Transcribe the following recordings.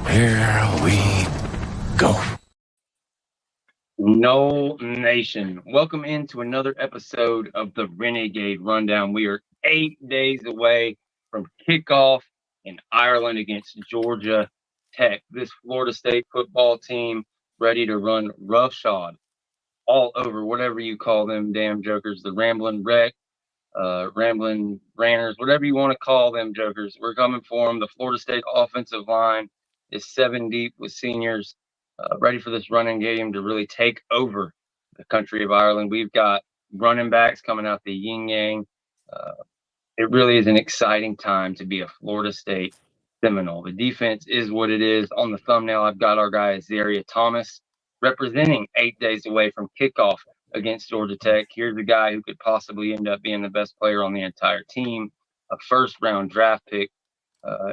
Here we go. Noel Nation, welcome into another episode of the Renegade Rundown. We are 8 days away from kickoff in Ireland against Georgia Tech. This Florida State football team ready to run roughshod all over whatever you call them damn jokers, the rambling wreck, rambling ranners, whatever you want to call them jokers. We're coming for them. The Florida State offensive line is 7 deep with seniors. Ready for this running game to really take over the country of Ireland. We've got running backs coming out the yin yang. It really is an exciting time to be a Florida State Seminole. The defense is what it is. On the thumbnail, I've got our guy Zaria Thomas representing 8 days away from kickoff against Georgia Tech. Here's a guy who could possibly end up being the best player on the entire team, a first-round draft pick,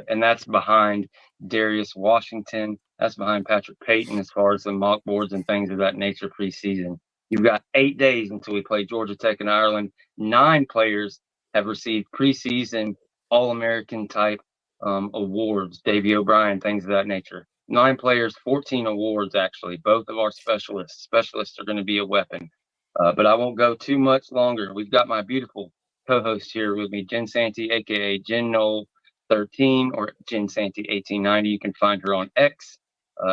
and that's behind Darius Washington. That's behind Patrick Payton as far as the mock boards and things of that nature preseason. You've got 8 days until we play Georgia Tech in Ireland. 9 players have received preseason All-American type awards, Davey O'Brien, things of that nature. 9 players, 14 awards, actually. Both of our specialists. Specialists are going to be a weapon. But I won't go too much longer. We've got my beautiful co-host here with me, Jen Santee, a.k.a. Jen Knoll 13 or Jen Santee 1890. You can find her on X,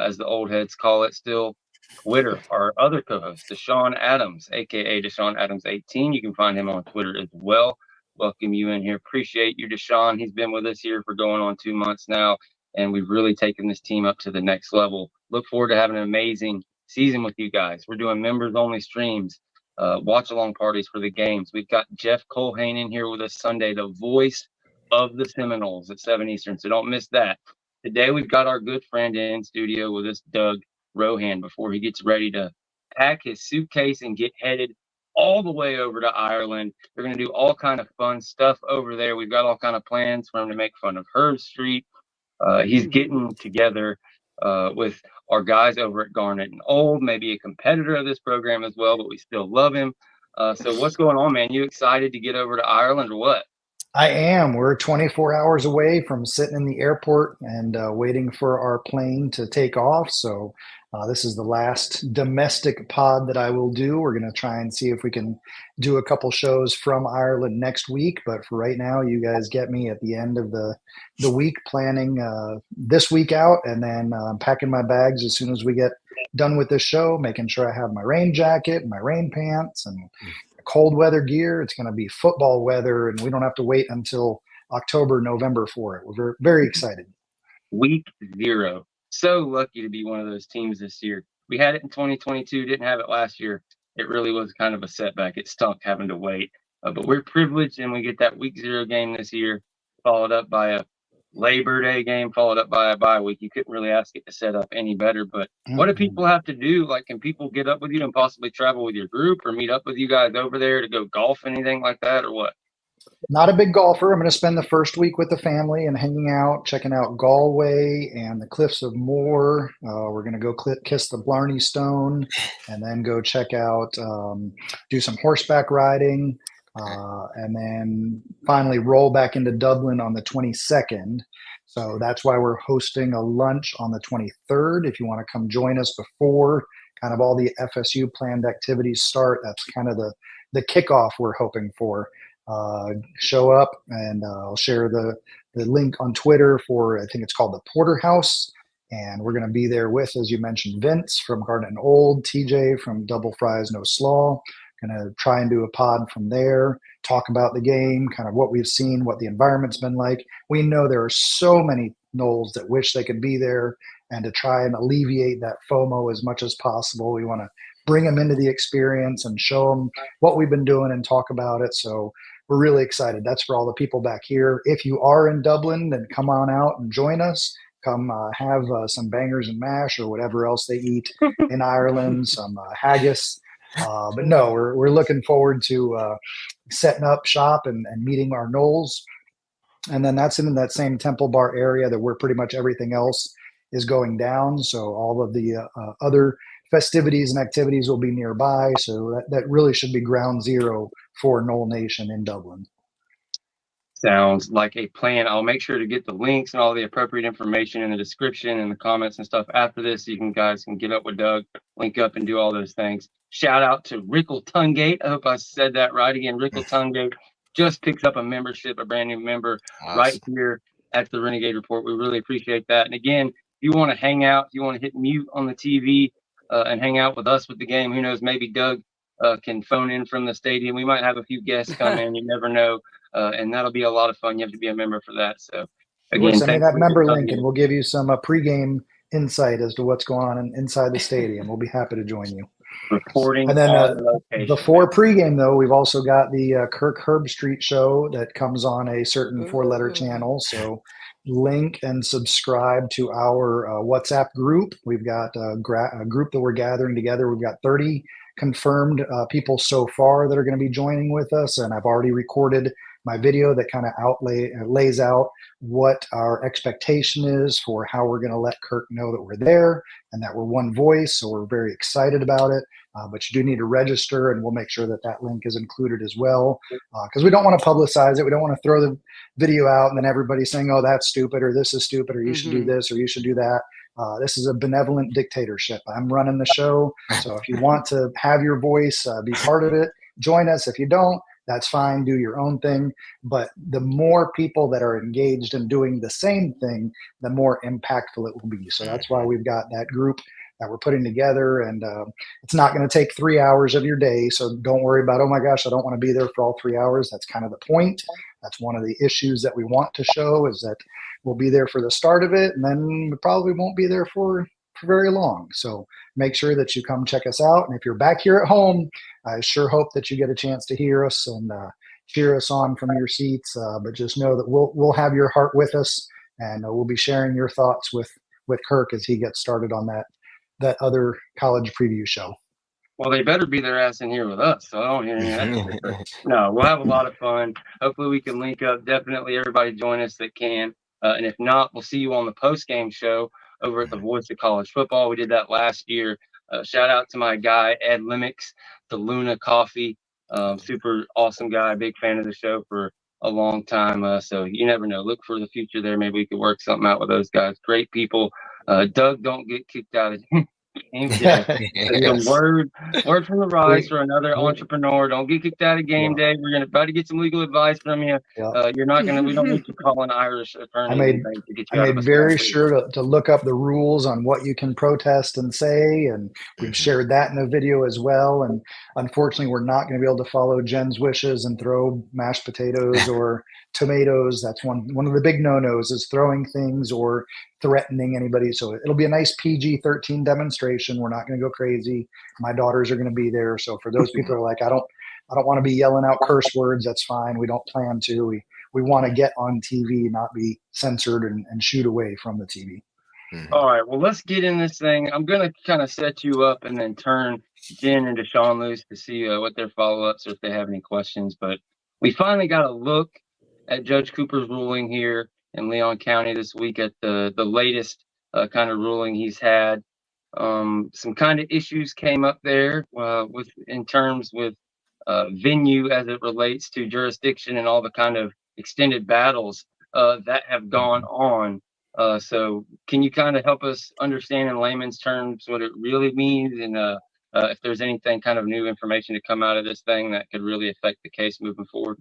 as the old heads call it still. Twitter, our other co-host, Deshawn Adams, a.k.a. Deshawn Adams 18. You can find him on Twitter as well. Welcome you in here. Appreciate you, Deshawn. He's been with us here for going on 2 months now, and we've really taken this team up to the next level. Look forward to having an amazing season with you guys. We're doing members-only streams, watch-along parties for the games. We've got Jeff Colhane in here with us Sunday, the voice of the Seminoles at 7 Eastern, so don't miss that. Today, we've got our good friend in studio with us, Doug Rohan, before he gets ready to pack his suitcase and get headed all the way over to Ireland. They're going to do all kind of fun stuff over there. We've got all kind of plans for him to make fun of Herb Street. He's getting together with our guys over at Garnet and Old, maybe a competitor of this program as well, but we still love him. So what's going on, man? You excited to get over to Ireland or what? I am. We're 24 hours away from sitting in the airport and waiting for our plane to take off. So this is the last domestic pod that I will do. We're going to try and see if we can do a couple shows from Ireland next week. But for right now, you guys get me at the end of the week planning this week out, and then packing my bags as soon as we get done with this show, making sure I have my rain jacket and my rain pants and cold weather gear. It's going to be football weather, and we don't have to wait until October, November for it. We're very, very excited. Week 0. So lucky to be one of those teams this year. We had it in 2022, didn't have it last year. It really was kind of a setback. It stunk having to wait. But we're privileged, and we get that week 0 game this year, followed up by a Labor Day game, followed up by a bye week. You couldn't really ask it to set up any better. But what do people have to do? Like, can people get up with you and possibly travel with your group or meet up with you guys over there to go golf, anything like that, or what? Not a big golfer. I'm going to spend the first week with the family and hanging out, checking out Galway and the Cliffs of Moher. We're going to go kiss the Blarney Stone and then go check out, do some horseback riding. And then finally roll back into Dublin on the 22nd. So that's why we're hosting a lunch on the 23rd. If you want to come join us before kind of all the FSU planned activities start, that's kind of the kickoff we're hoping for. Show up, and I'll share the link on Twitter for, I think it's called the Porterhouse. And we're going to be there with, as you mentioned, Vince from Garnet and Old, TJ from Double Fries No Slaw. Going to try and do a pod from there, talk about the game, kind of what we've seen, what the environment's been like. We know there are so many Noles that wish they could be there, and to try and alleviate that FOMO as much as possible. We want to bring them into the experience and show them what we've been doing and talk about it. So we're really excited. That's for all the people back here. If you are in Dublin, then come on out and join us. Come have some bangers and mash or whatever else they eat in Ireland, some haggis. But no, we're looking forward to setting up shop and meeting our Noles. And then that's in that same Temple Bar area that where pretty much everything else is going down. So all of the other festivities and activities will be nearby. So that really should be ground zero for Nole Nation in Dublin. Sounds like a plan. I'll make sure to get the links and all the appropriate information in the description and the comments and stuff after this, so you guys can get up with Doug, link up, and do all those things. Shout out to Rickle Tungate. I hope I said that right again. Rickle Tungate just picks up a membership, a brand new member, right here at the Renegade Report. We really appreciate that. And again, if you want to hang out, if you want to hit mute on the TV and hang out with us with the game, who knows, maybe Doug can phone in from the stadium. We might have a few guests come in. You never know. And that'll be a lot of fun. You have to be a member for that. So, again, send me that member link, and we'll give you some pregame insight as to what's going on inside the stadium. We'll be happy to join you. Reporting. And then before pregame, though, we've also got the Kirk Herbstreit show that comes on a certain 4-letter channel. So link and subscribe to our WhatsApp group. We've got a group that we're gathering together. We've got 30 confirmed people so far that are going to be joining with us, and I've already recorded my video that kind of lays out what our expectation is for how we're going to let Kirk know that we're there and that we're one voice. So we're very excited about it. But you do need to register, and we'll make sure that that link is included as well, because we don't want to publicize it. We don't want to throw the video out and then everybody saying, oh, that's stupid, or this is stupid, or you should do this, or you should do that. This is a benevolent dictatorship. I'm running the show. So if you want to have your voice, be part of it, join us. If you don't, that's fine. Do your own thing. But the more people that are engaged in doing the same thing, the more impactful it will be. So that's why we've got that group that we're putting together. And it's not going to take 3 hours of your day. So don't worry about, oh my gosh, I don't want to be there for all 3 hours. That's kind of the point. That's one of the issues that we want to show, is that we'll be there for the start of it, and then we probably won't be there for very long. So make sure that you come check us out. And if you're back here at home, I sure hope that you get a chance to hear us and cheer us on from your seats. But just know that we'll have your heart with us, and we'll be sharing your thoughts with Kirk as he gets started on that other college preview show. Well, they better be their ass in here with us, so I don't hear any of that. No, we'll have a lot of fun. Hopefully we can link up. Definitely everybody join us that can. And if not, we'll see you on the post-game show over at the Voice of College Football. We did that last year. Shout out to my guy, Ed Limix, the Luna Coffee. Super awesome guy, big fan of the show for a long time. So you never know. Look for the future there. Maybe we could work something out with those guys. Great people. Doug, don't get kicked out of Yes. Word from the rise for another entrepreneur. Don't get kicked out of game day. We're gonna try to get some legal advice from you. You're not gonna. We don't need to call an Irish attorney. I made very sure to look up the rules on what you can protest and say, and we've shared that in a video as well. And unfortunately, we're not going to be able to follow Jen's wishes and throw mashed potatoes or tomatoes. That's one of the big no-nos, is throwing things or threatening anybody. So it'll be a nice PG-13 demonstration. We're not going to go crazy. My daughters are going to be there. So for those people who are like, I don't want to be yelling out curse words, that's fine. We don't plan to. We want to get on TV, not be censored and shoot away from the TV. All right. Well, let's get in this thing. I'm going to kind of set you up and then turn Jen and Deshawn loose to see what their follow-ups or if they have any questions. But we finally got a look at Judge Cooper's ruling here in Leon County this week at the latest kind of ruling he's had. Some kind of issues came up there in terms with venue as it relates to jurisdiction and all the kind of extended battles that have gone on. So can you kind of help us understand in layman's terms what it really means, and if there's anything kind of new information to come out of this thing that could really affect the case moving forward?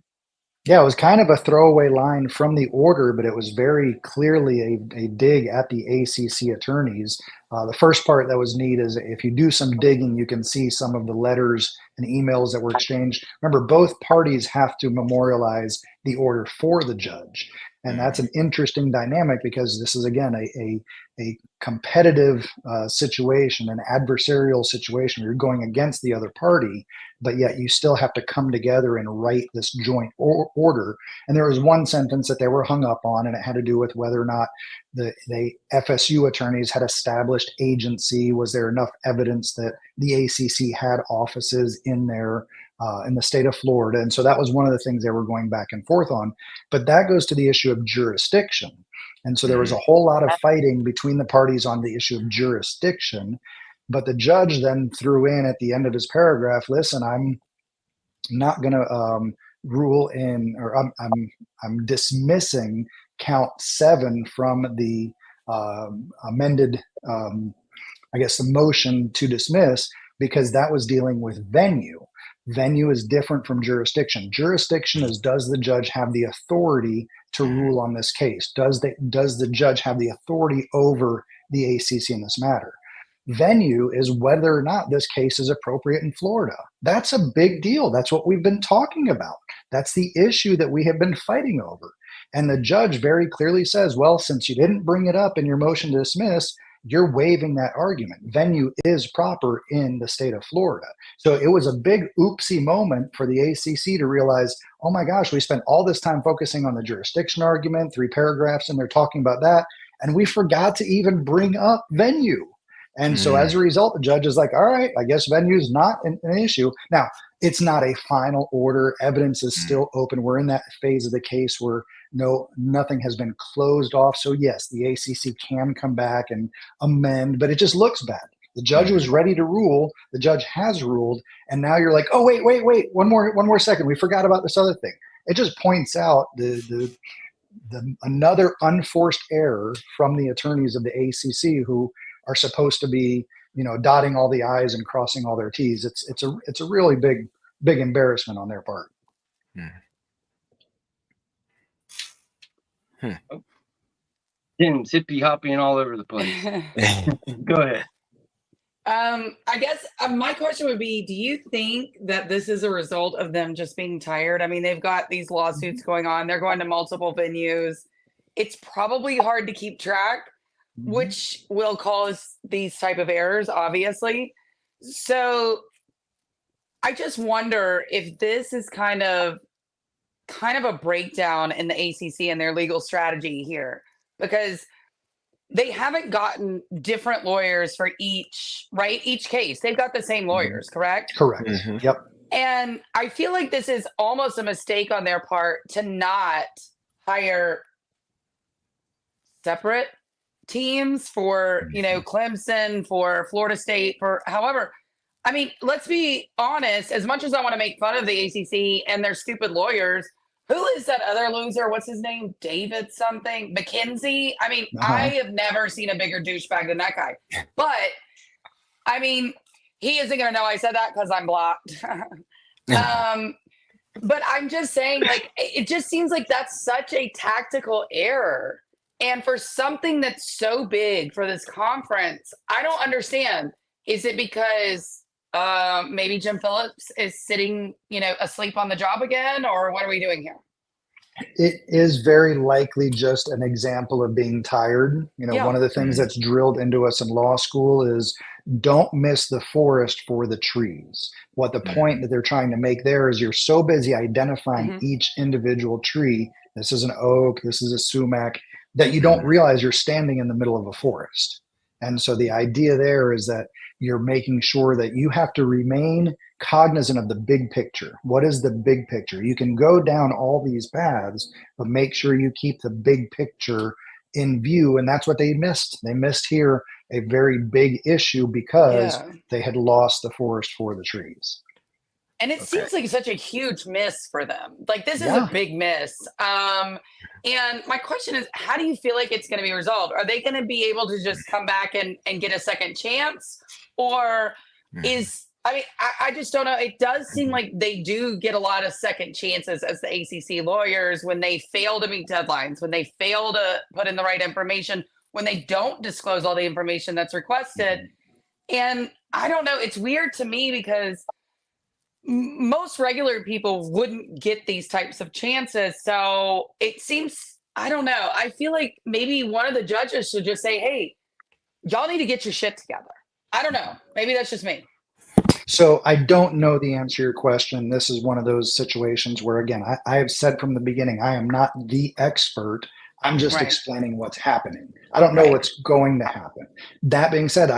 Yeah, it was kind of a throwaway line from the order, but it was very clearly a dig at the ACC attorneys. The first part that was neat is if you do some digging, you can see some of the letters and emails that were exchanged. Remember, both parties have to memorialize the order for the judge. And that's an interesting dynamic, because this is, again, a competitive situation, an adversarial situation where you're going against the other party, but yet you still have to come together and write this joint order. And there was one sentence that they were hung up on, and it had to do with whether or not the FSU attorneys had established agency. Was there enough evidence that the ACC had offices in there in the state of Florida? And so that was one of the things they were going back and forth on. But that goes to the issue of jurisdiction. And so there was a whole lot of fighting between the parties on the issue of jurisdiction. But the judge then threw in at the end of his paragraph, listen, I'm not going to rule in, or I'm dismissing count 7 from the amended, I guess, the motion to dismiss, because that was dealing with venue. Venue is different from jurisdiction. Jurisdiction is, does the judge have the authority to rule on this case? Does the judge have the authority over the ACC in this matter? Venue is whether or not this case is appropriate in Florida. That's a big deal. That's what we've been talking about. That's the issue that we have been fighting over. And the judge very clearly says, well, since you didn't bring it up in your motion to dismiss, you're waiving that argument. Venue is proper in the state of Florida. So it was a big oopsie moment for the ACC to realize, oh my gosh, we spent all this time focusing on the jurisdiction argument, 3 paragraphs, and they're talking about that, and we forgot to even bring up venue. And so as a result, the judge is like, all right, I guess venue is not an issue. Now, it's not a final order. Evidence is still open. We're in that phase of the case where nothing has been closed off. So yes, the ACC can come back and amend, but it just looks bad. The judge was ready to rule. The judge has ruled. And now you're like, oh, wait, one more second. We forgot about this other thing. It just points out the another unforced error from the attorneys of the ACC, who are supposed to be, dotting all the I's and crossing all their T's. It's a really big embarrassment on their part. Zippy hopping all over the place. Go ahead. I guess my question would be, do you think that this is a result of them just being tired? I mean, they've got these lawsuits going on. They're going to multiple venues. It's probably hard to keep track, which will cause these type of errors, obviously. So I just wonder if this is kind of a breakdown in the ACC and their legal strategy here, because they haven't gotten different lawyers for each case. They've got the same lawyers, correct? Correct. Yep. And I feel like this is almost a mistake on their part to not hire separate teams for, Clemson, for Florida State, for however. I mean, let's be honest, as much as I want to make fun of the ACC and their stupid lawyers, who is that other loser? What's his name? David something? McKenzie? I mean, I have never seen a bigger douchebag than that guy. But, I mean, he isn't going to know I said that because I'm blocked. But I'm just saying, it just seems like that's such a tactical error. And for something that's so big for this conference, I don't understand. Is it because maybe Jim Phillips is sitting, asleep on the job again, or what are we doing here? It is very likely just an example of being tired. One of the things that's drilled into us in law school is don't miss the forest for the trees. What the point that they're trying to make there is you're so busy identifying each individual tree. This is an oak, this is a sumac, that you don't realize you're standing in the middle of a forest. And so the idea there is that you're making sure that you have to remain cognizant of the big picture. What is the big picture? You can go down all these paths, but make sure you keep the big picture in view. And that's what they missed. They missed here a very big issue because they had lost the forest for the trees. And it seems like such a huge miss for them. This is a big miss. And my question is, how do you feel like it's going to be resolved? Are they going to be able to just come back and get a second chance? Or I just don't know. It does seem like they do get a lot of second chances as the ACC lawyers when they fail to meet deadlines, when they fail to put in the right information, when they don't disclose all the information that's requested. And I don't know. It's weird to me because most regular people wouldn't get these types of chances. So it seems, I don't know. I feel like maybe one of the judges should just say, hey, y'all need to get your shit together. I don't know. Maybe that's just me. So I don't know the answer to your question. This is one of those situations where, again, I have said from the beginning, I am not the expert. I'm just explaining what's happening. I don't know what's going to happen. That being said,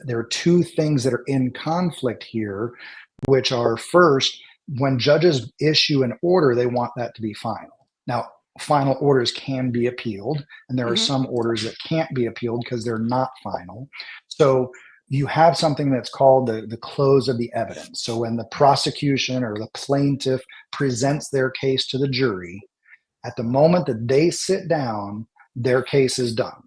there are two things that are in conflict here, which are, first, when judges issue an order, they want that to be final. Now, final orders can be appealed, and there are some orders that can't be appealed because they're not final. So you have something that's called the close of the evidence. So when the prosecution or the plaintiff presents their case to the jury, at the moment that they sit down, their case is done.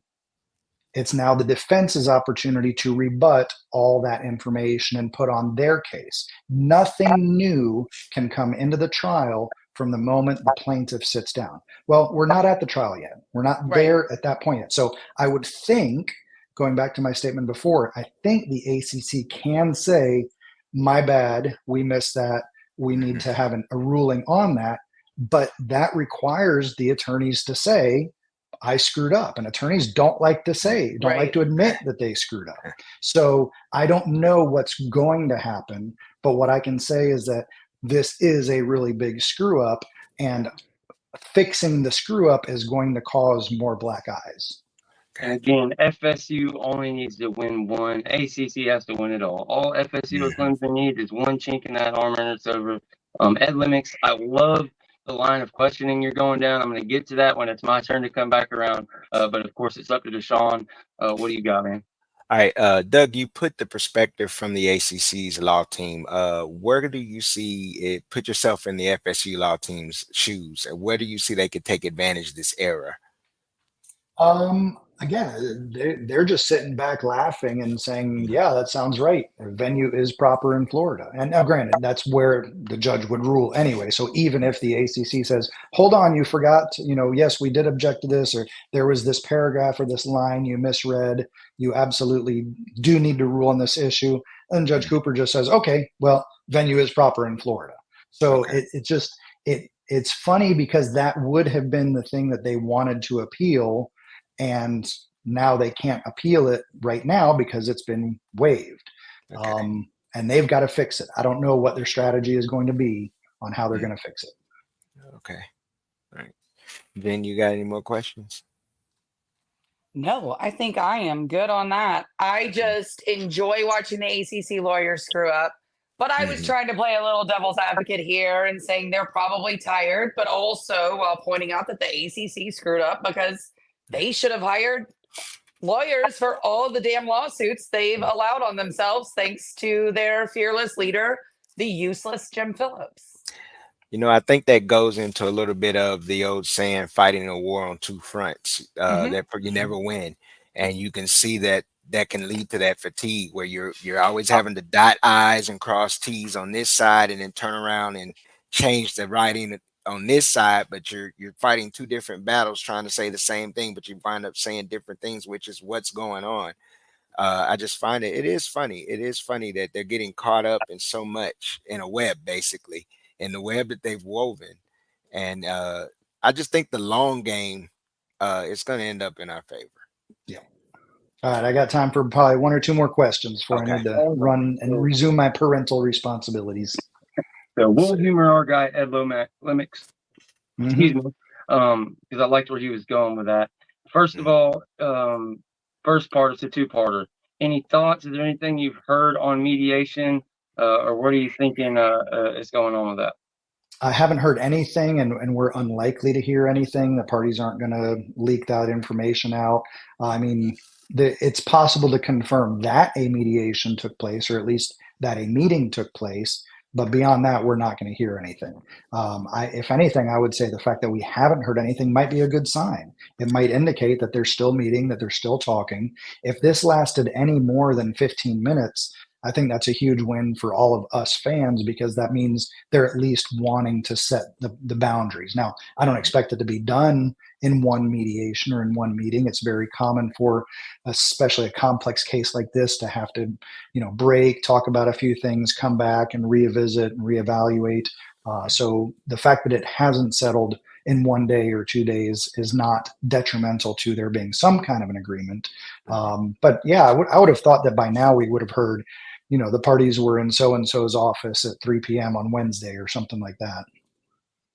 It's now the defense's opportunity to rebut all that information and put on their case. Nothing new can come into the trial from the moment the plaintiff sits down. Well, we're not at the trial yet. We're not there at that point yet. So I would think, going back to my statement before, I think the ACC can say, my bad, we missed that. We need to have a ruling on that. But that requires the attorneys to say, I screwed up. And attorneys don't like to say, don't like to admit that they screwed up. So I don't know what's going to happen. But what I can say is that this is a really big screw up, and fixing the screw up is going to cause more black eyes. And again, FSU only needs to win one. ACC has to win it all. All FSU or Clemson needs is one chink in that armor, and it's over. Ed Limix, I love the line of questioning you're going down. I'm going to get to that when it's my turn to come back around. But of course, it's up to Deshawn. What do you got, man? All right, Doug, you put the perspective from the ACC's law team. Where do you see it? Put yourself in the FSU law team's shoes. Where do you see they could take advantage of this era? Again, they're just sitting back laughing and saying, yeah, that sounds right. The venue is proper in Florida. And now, granted, that's where the judge would rule anyway. So even if the ACC says, hold on, you forgot, yes, we did object to this, or there was this paragraph or this line you misread, you absolutely do need to rule on this issue. And Judge Cooper just says, okay, well, venue is proper in Florida. So it's funny because that would have been the thing that they wanted to appeal. And now they can't appeal it right now because it's been waived. And they've got to fix it. I don't know what their strategy is going to be on how they're going to fix it. Okay. All right. Jen, you got any more questions? No, I think I am good on that. I just enjoy watching the ACC lawyers screw up. But I was trying to play a little devil's advocate here and saying they're probably tired, but also while pointing out that the ACC screwed up because they should have hired lawyers for all the damn lawsuits they've allowed on themselves, thanks to their fearless leader, the useless Jim Phillips. I think that goes into a little bit of the old saying, fighting a war on two fronts, that you never win. And you can see that can lead to that fatigue where you're always having to dot I's and cross T's on this side and then turn around and change the writing on this side, but you're fighting two different battles trying to say the same thing, but you wind up saying different things, which is what's going on. I just find it is funny. It is funny that they're getting caught up in so much in a web, basically, in the web that they've woven. And I just think the long game is going to end up in our favor. Yeah. All right. I got time for probably one or two more questions before I need to run and resume my parental responsibilities. So we'll humor our guy, Ed Limix. Excuse me. Because I liked where he was going with that. First of all, first part is a two-parter. Any thoughts? Is there anything you've heard on mediation? Or what are you thinking is going on with that? I haven't heard anything, and we're unlikely to hear anything. The parties aren't going to leak that information out. I mean, it's possible to confirm that a mediation took place, or at least that a meeting took place. But beyond that, we're not going to hear anything. If anything, I would say the fact that we haven't heard anything might be a good sign. It might indicate that they're still meeting, that they're still talking. If this lasted any more than 15 minutes, I think that's a huge win for all of us fans, because that means they're at least wanting to set the boundaries. Now, I don't expect it to be done in one mediation or in one meeting. It's very common for especially a complex case like this to have to, break, talk about a few things, come back and revisit and reevaluate. So the fact that it hasn't settled in 1 day or 2 days is not detrimental to there being some kind of an agreement. But yeah, I would have thought that by now we would have heard, the parties were in so-and-so's office at 3 p.m. on Wednesday or something like that.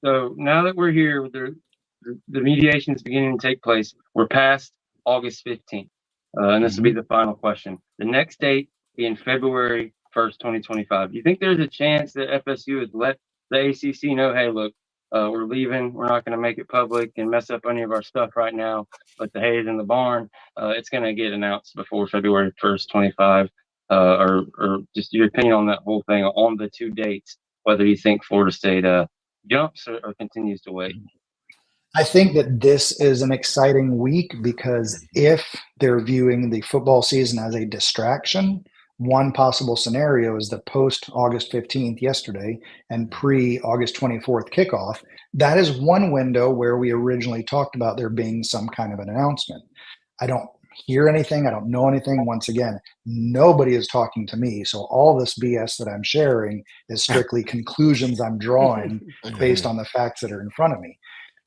So now that we're here, the mediation is beginning to take place. We're past August 15th, and this will be the final question. The next date being February 1st, 2025. Do you think there's a chance that FSU would let the ACC know, hey, look, we're leaving. We're not going to make it public and mess up any of our stuff right now, but the hay is in the barn. It's going to get announced before February 1st, 25. or just your opinion on that whole thing on the 2 dates, whether you think Florida State jumps or continues to wait. I think that this is an exciting week because if they're viewing the football season as a distraction, one possible scenario is the post August 15th yesterday and pre August 24th kickoff. That is one window where we originally talked about there being some kind of an announcement. I don't hear anything. I don't know anything. Once again, nobody is talking to me. So all this BS that I'm sharing is strictly conclusions I'm drawing based on the facts that are in front of me.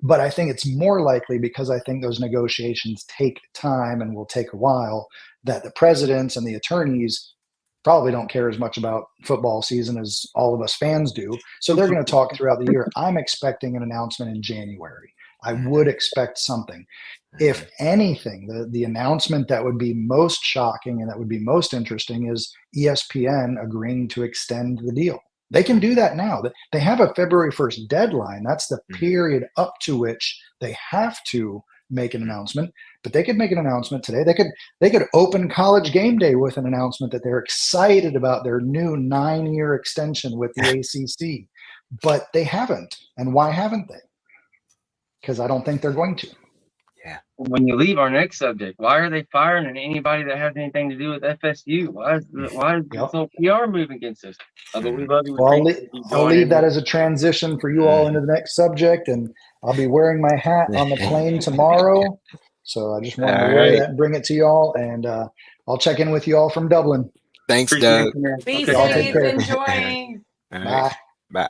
But I think it's more likely, because I think those negotiations take time and will take a while, that the presidents and the attorneys probably don't care as much about football season as all of us fans do. So they're going to talk throughout the year. I'm expecting an announcement in January. I would expect something. If anything, the announcement that would be most shocking and that would be most interesting is ESPN agreeing to extend the deal. They can do that now. They have a February 1st deadline. That's the period up to which they have to make an announcement. But they could make an announcement today. They could open College Game Day with an announcement that they're excited about their new 9-year extension with the ACC. But they haven't. And why haven't they? Because I don't think they're going to. When you leave our next subject, why are they firing anybody that has anything to do with FSU? Why is this whole PR move against us? But we love you. Well, I'll leave that as a transition for you all into the next subject, and I'll be wearing my hat on the plane tomorrow. So I just wanted to wear that and bring it to y'all, and I'll check in with you all from Dublin. Thanks, Doug. Be safe, enjoying. Bye. Bye.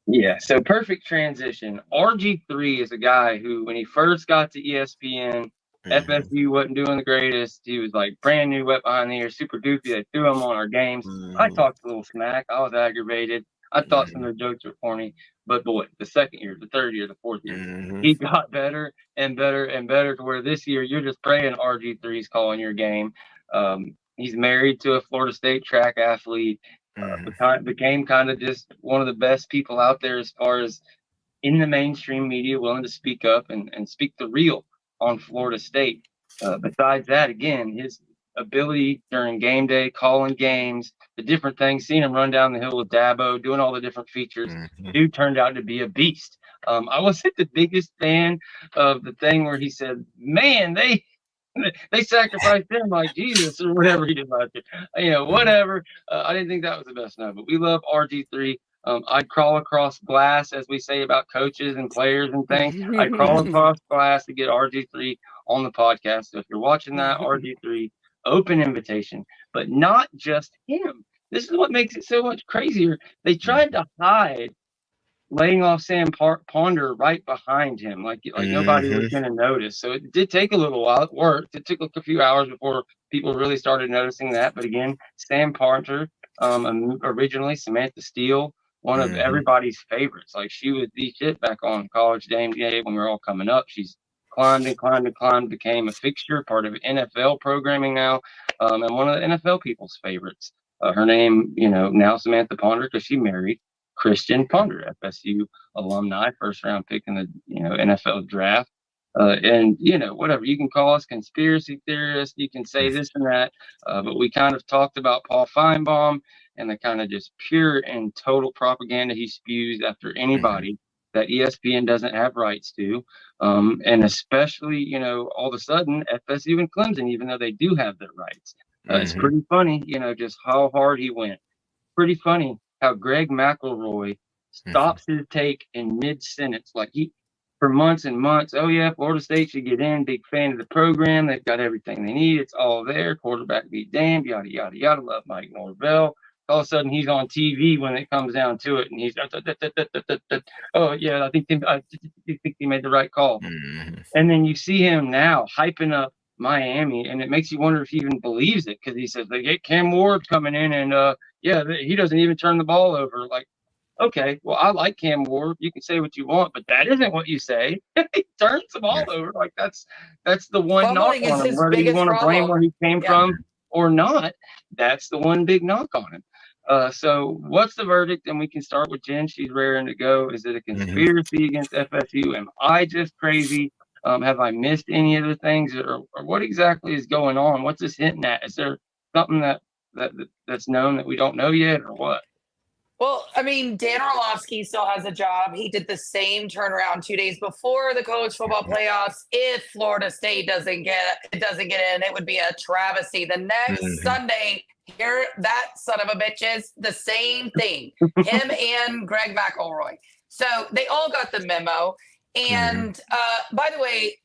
Yeah, so perfect transition. RG3 is a guy who, when he first got to ESPN, FSU wasn't doing the greatest. He was like brand new, wet behind the ear, super doofy. They threw him on our games. I talked a little smack. I was aggravated. I thought some of the jokes were corny. But boy, the second year, the third year, the fourth year, he got better and better and better to where this year you're just praying RG3's calling your game. He's married to a Florida State track athlete. Became kind of just one of the best people out there as far as in the mainstream media, willing to speak up and speak the real on Florida State. Besides that, again, his ability during game day, calling games, the different things, seeing him run down the hill with Dabo, doing all the different features, dude turned out to be a beast. I wasn't the biggest fan of the thing where he said, man, they sacrificed him like Jesus or whatever he did last year. Whatever. I didn't think that was the best. No, but we love RG3. I'd crawl across glass, as we say about coaches and players and things. I'd crawl across glass to get RG3 on the podcast. So if you're watching that, RG3, open invitation, but not just him. This is what makes it so much crazier. They tried to hide laying off Sam Ponder right behind him, like nobody was going to notice. So it did take a little while. It worked. It took a few hours before people really started noticing that. But again, Sam Ponder, originally Samantha Steele, one of everybody's favorites. Like, she was the shit back on College Game Day when we were all coming up. She's climbed and climbed and climbed, became a fixture, part of NFL programming now, and one of the NFL people's favorites. Her name, now Samantha Ponder, because she married Christian Ponder, FSU alumni, first round pick in the NFL draft. And whatever you can call us conspiracy theorists, you can say this and that, but we kind of talked about Paul Feinbaum and the kind of just pure and total propaganda he spews after anybody that ESPN doesn't have rights to, and especially all of a sudden FSU and Clemson, even though they do have their rights. It's pretty funny, just how hard he went. Pretty funny how Greg McElroy stops his take in mid-sentence, like for months and months. Oh yeah, Florida State should get in. Big fan of the program. They've got everything they need. It's all there. Quarterback be damned. Yada yada yada. Love Mike Norvell. All of a sudden he's on TV when it comes down to it, and he's oh yeah, I think he made the right call. And then you see him now hyping up Miami, and it makes you wonder if he even believes it, because he says they get Cam Ward coming in, and he doesn't even turn the ball over. Like, okay, well, I like Cam Ward. You can say what you want, but that isn't what you say. He turns the ball over. Like, that's the one knock on him. Whether you want to blame where he came from or not, that's the one big knock on him. So what's the verdict? And we can start with Jen. She's raring to go. Is it a conspiracy against FSU? Am I just crazy? Have I missed any of the things, or what exactly is going on? What's this hinting at? Is there something that that's known that we don't know yet, or what? Well, I mean, Dan Orlovsky still has a job. He did the same turnaround 2 days before the college football playoffs. If Florida State doesn't get in, it would be a travesty. The next Sunday, here that son of a bitch is the same thing. Him and Greg McElroy. So they all got the memo. And by the way,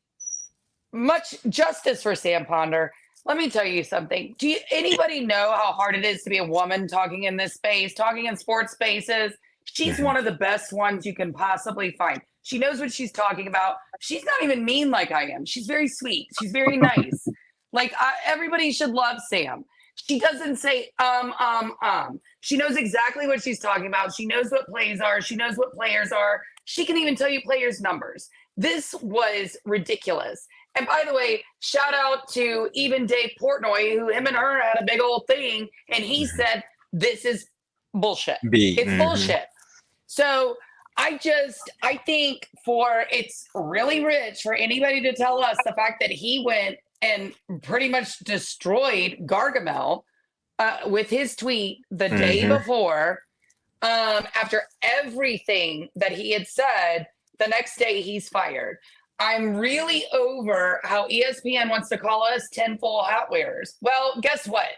much justice for Sam Ponder. Let me tell you something. Do anybody know how hard it is to be a woman talking in this space, talking in sports spaces? She's one of the best ones you can possibly find. She knows what she's talking about. She's not even mean like I am. She's very sweet. She's very nice. Like everybody should love Sam. She doesn't say She knows exactly what she's talking about. She knows what plays are. She knows what players are. She can even tell you players' numbers. This was ridiculous. And by the way, shout out to even Dave Portnoy, who him and her had a big old thing. And he said, this is bullshit. It's bullshit. So I think it's really rich for anybody to tell us the fact that he went and pretty much destroyed Gargamel with his tweet the day before, after everything that he had said. The next day he's fired. I'm really over how ESPN wants to call us tinfoil hat wearers. Well, guess what?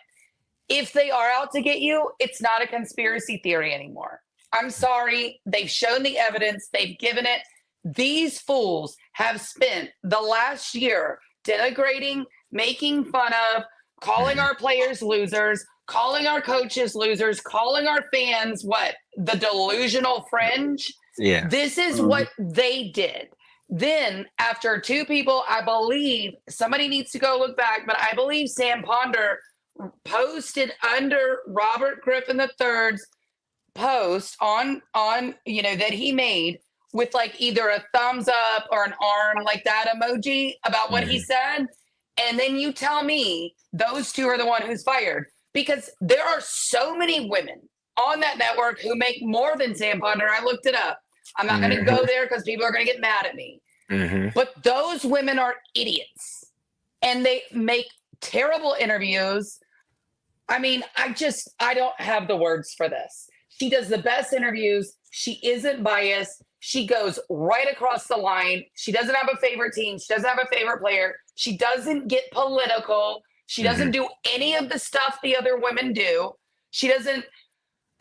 If they are out to get you, it's not a conspiracy theory anymore. I'm sorry. They've shown the evidence. They've given it. These fools have spent the last year denigrating, making fun of, calling our players losers, calling our coaches losers, calling our fans the delusional fringe. Yeah. This is what they did. Then after two people, I believe somebody needs to go look back, but I believe Sam Ponder posted under Robert Griffin III's post on that he made with like either a thumbs up or an arm like that emoji about what he said. And then you tell me those two are the one who's fired, because there are so many women on that network who make more than Sam Ponder. I looked it up. I'm not going to go there because people are going to get mad at me. But those women are idiots and they make terrible interviews. I mean, I don't have the words for this. She does the best interviews. She isn't biased. She goes right across the line. She doesn't have a favorite team. She doesn't have a favorite player. She doesn't get political. She doesn't do any of the stuff the other women do. She doesn't,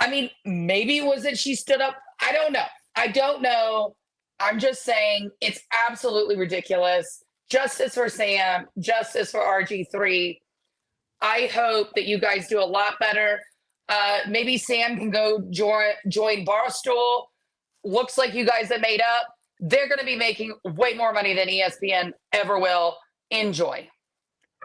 I mean, maybe was it she stood up? I don't know. I'm just saying it's absolutely ridiculous. Justice for Sam, justice for RG3. I hope that you guys do a lot better. Maybe Sam can go join Barstool. Looks like you guys have made up. They're going to be making way more money than ESPN ever will. Enjoy.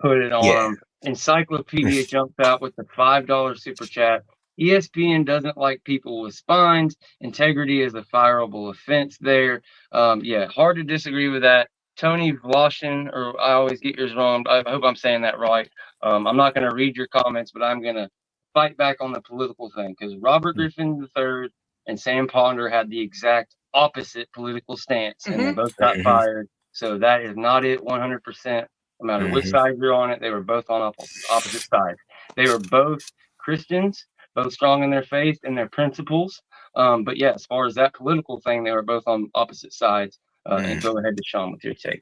Put it on. Yeah. Encyclopedia jumped out with the $5 super chat. ESPN doesn't like people with spines. Integrity is a fireable offense there. Hard to disagree with that. Tony Vlashin, or I always get yours wrong. I hope I'm saying that right. I'm not going to read your comments, but I'm going to fight back on the political thing, because Robert Griffin III and Sam Ponder had the exact opposite political stance, and they both got fired. So that is not it 100%. No matter which side you're on it, they were both on opposite sides. They were both Christians, both strong in their faith and their principles. But yeah, as far as that political thing, they were both on opposite sides. And go ahead, Deshawn, with your take.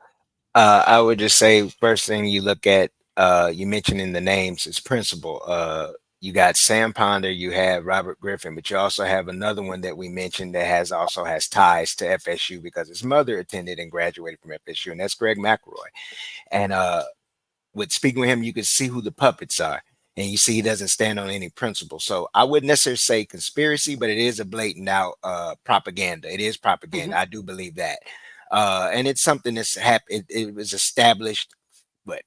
I would just say, first thing you look at, you mentioned in the names, is principle. You got Sam Ponder, you have Robert Griffin, but you also have another one that we mentioned that also has ties to FSU because his mother attended and graduated from FSU, and that's Greg McElroy. And with speaking with him, you can see who the puppets are, and you see he doesn't stand on any principle. So I wouldn't necessarily say conspiracy, but it is a blatant out propaganda. It is propaganda. I do believe that. And it's something that's happened. It was established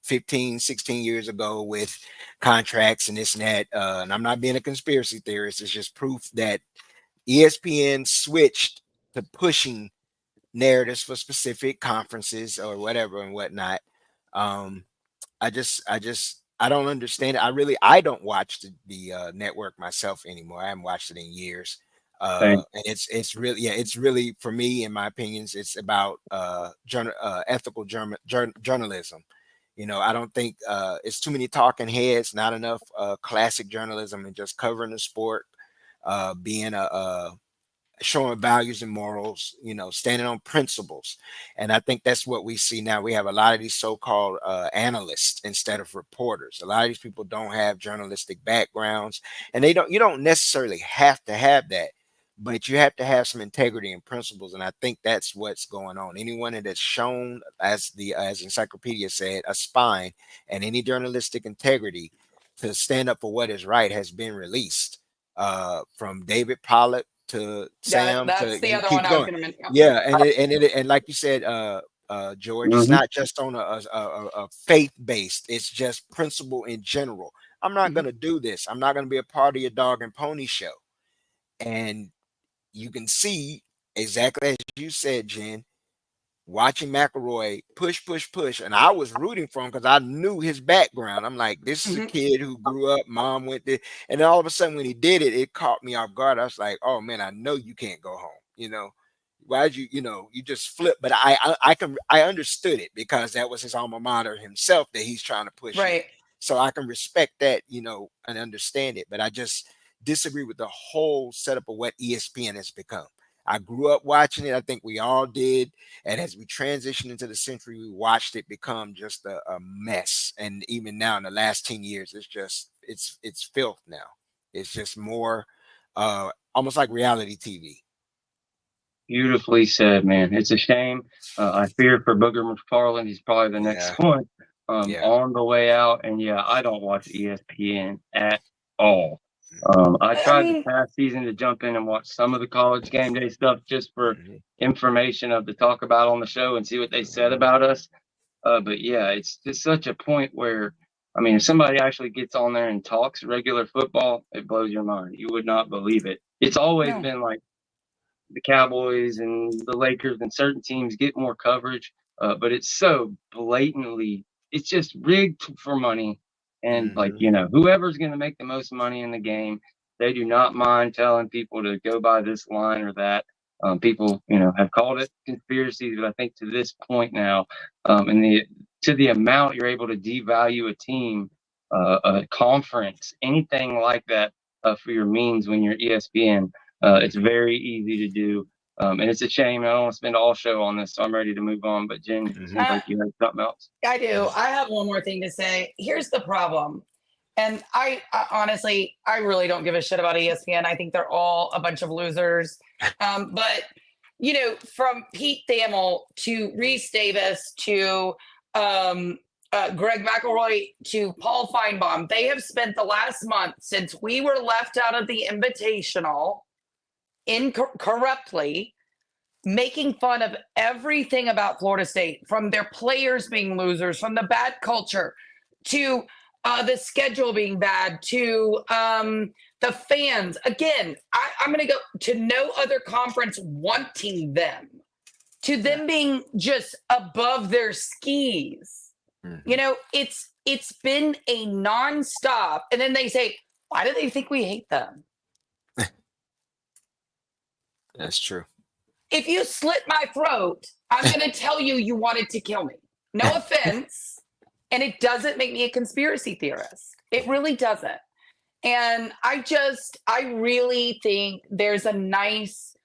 15, 16 years ago with contracts and this and that. And I'm not being a conspiracy theorist. It's just proof that ESPN switched to pushing narratives for specific conferences or whatever and whatnot. I don't understand it. I don't watch the network myself anymore. I haven't watched it in years. And it's really, for me, in my opinions, it's about ethical journalism. You know, I don't think it's too many talking heads, not enough classic journalism and just covering the sport, being a showing values and morals, you know, standing on principles. And I think that's what we see now. We have a lot of these so-called analysts instead of reporters. A lot of these people don't have journalistic backgrounds, and you don't necessarily have to have that, but you have to have some integrity and principles. And I think that's what's going on. Anyone that's shown, as Encyclopedia said, a spine and any journalistic integrity to stand up for what is right has been released. From David Pollock to Sam, that's to the you other keep one I was going. going to mention. Yeah, and like you said, George, it's not just on a faith based. It's just principle in general. I'm not going to do this. I'm not going to be a part of your dog and pony show. And you can see exactly as you said, Jen, watching McElroy push, and I was rooting for him because I knew his background. I'm like, this is a kid who grew up, mom went there, and then all of a sudden when he did it, it caught me off guard. I was like, oh man, I know you can't go home. You know, why'd you know, you just flip? But I understood it because that was his alma mater himself that he's trying to push Right. it. So I can respect that, you know, and understand it. But I just disagree with the whole setup of what ESPN has become. I grew up watching it. I think we all did. And as we transitioned into the century, we watched it become just a mess. And even now in the last 10 years, it's filth now. It's just more almost like reality TV. Beautifully said, man. It's a shame. I fear for Booger McFarland. He's probably the next one on the way out. And yeah, I don't watch ESPN at all. I tried this past season to jump in and watch some of the college game day stuff just for information to talk about on the show and see what they said about us. But yeah, it's just such a point where, I mean, if somebody actually gets on there and talks regular football, it blows your mind. You would not believe it. It's always been like the Cowboys and the Lakers and certain teams get more coverage, but it's so blatantly, it's just rigged for money. And like, you know, whoever's going to make the most money in the game, they do not mind telling people to go by this line or that. People, you know, have called it conspiracies, but I think to this point now, and to the amount you're able to devalue a team, a conference, anything like that, for your means when you're ESPN. It's very easy to do. And it's a shame. I don't want to spend all show on this, so I'm ready to move on. But Jen, it seems like you have something else. I do. I have one more thing to say. Here's the problem. And I honestly, I really don't give a shit about ESPN. I think they're all a bunch of losers. But, you know, from Pete Thamel to Reese Davis to Greg McElroy to Paul Feinbaum, they have spent the last month since we were left out of the Invitational incorruptly making fun of everything about Florida State, from their players being losers, from the bad culture to the schedule being bad, to the fans. Again, I'm going to go to no other conference wanting them, to them being just above their skis. You know, it's been a nonstop. And then they say, why do they think we hate them? That's true. If you slit my throat, I'm going to tell you wanted to kill me. No offense. And it doesn't make me a conspiracy theorist. It really doesn't. And I really think there's a nice,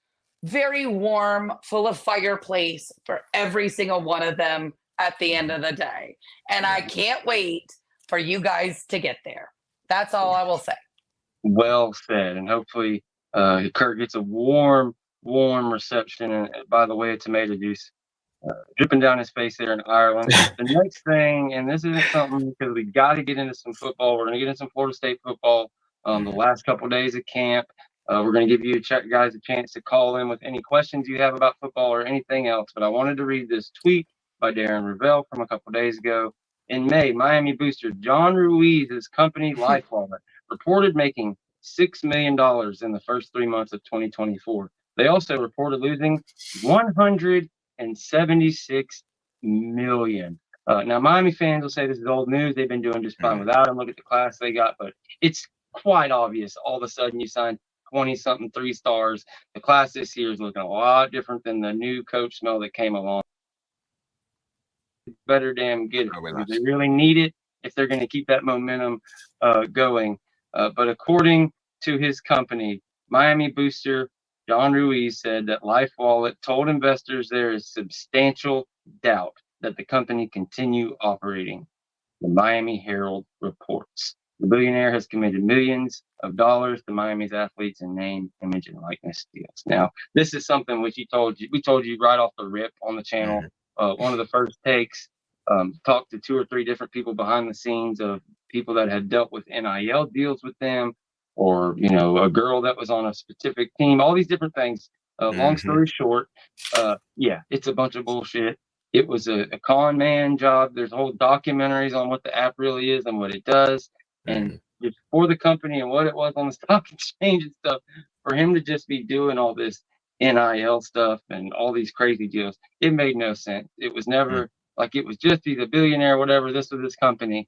very warm, full of fireplace for every single one of them at the end of the day. And I can't wait for you guys to get there. That's all I will say. Well said. And hopefully Kurt gets a warm reception. And by the way, a tomato juice dripping down his face there in Ireland. The next thing, and this isn't something because we got to get into some football. We're going to get into some Florida State football the last couple of days of camp. We're going to give you guys a chance to call in with any questions you have about football or anything else. But I wanted to read this tweet by Darren Ravel from a couple of days ago. In May, Miami booster John Ruiz's company LifeWallet reported making $6 million in the first 3 months of 2024. They also reported losing $176 million. Now, Miami fans will say this is old news. They've been doing just fine without him. Look at the class they got, but it's quite obvious. All of a sudden, you signed 20-something 3 stars. The class this year is looking a lot different than the new coach smell that came along. better damn get it. Oh, we Because lost. they really need it if they're going to keep that momentum going. But according to his company, Miami booster John Ruiz said that Life Wallet told investors there is substantial doubt that the company continue operating. The Miami Herald reports. The billionaire has committed millions of dollars to Miami's athletes in name, image, and likeness deals. Now, this is something which we told you right off the rip on the channel. One of the first takes, talked to 2 or 3 different people behind the scenes of people that had dealt with NIL deals with them, or a girl that was on a specific team. All these different things. Long story short, yeah, it's a bunch of bullshit. It was a con man job. There's whole documentaries on what the app really is and what it does, and just for the company and what it was on the stock exchange and stuff. For him to just be doing all this NIL stuff and all these crazy deals, it made no sense. It was never like it was just he's a billionaire, whatever. This was this company.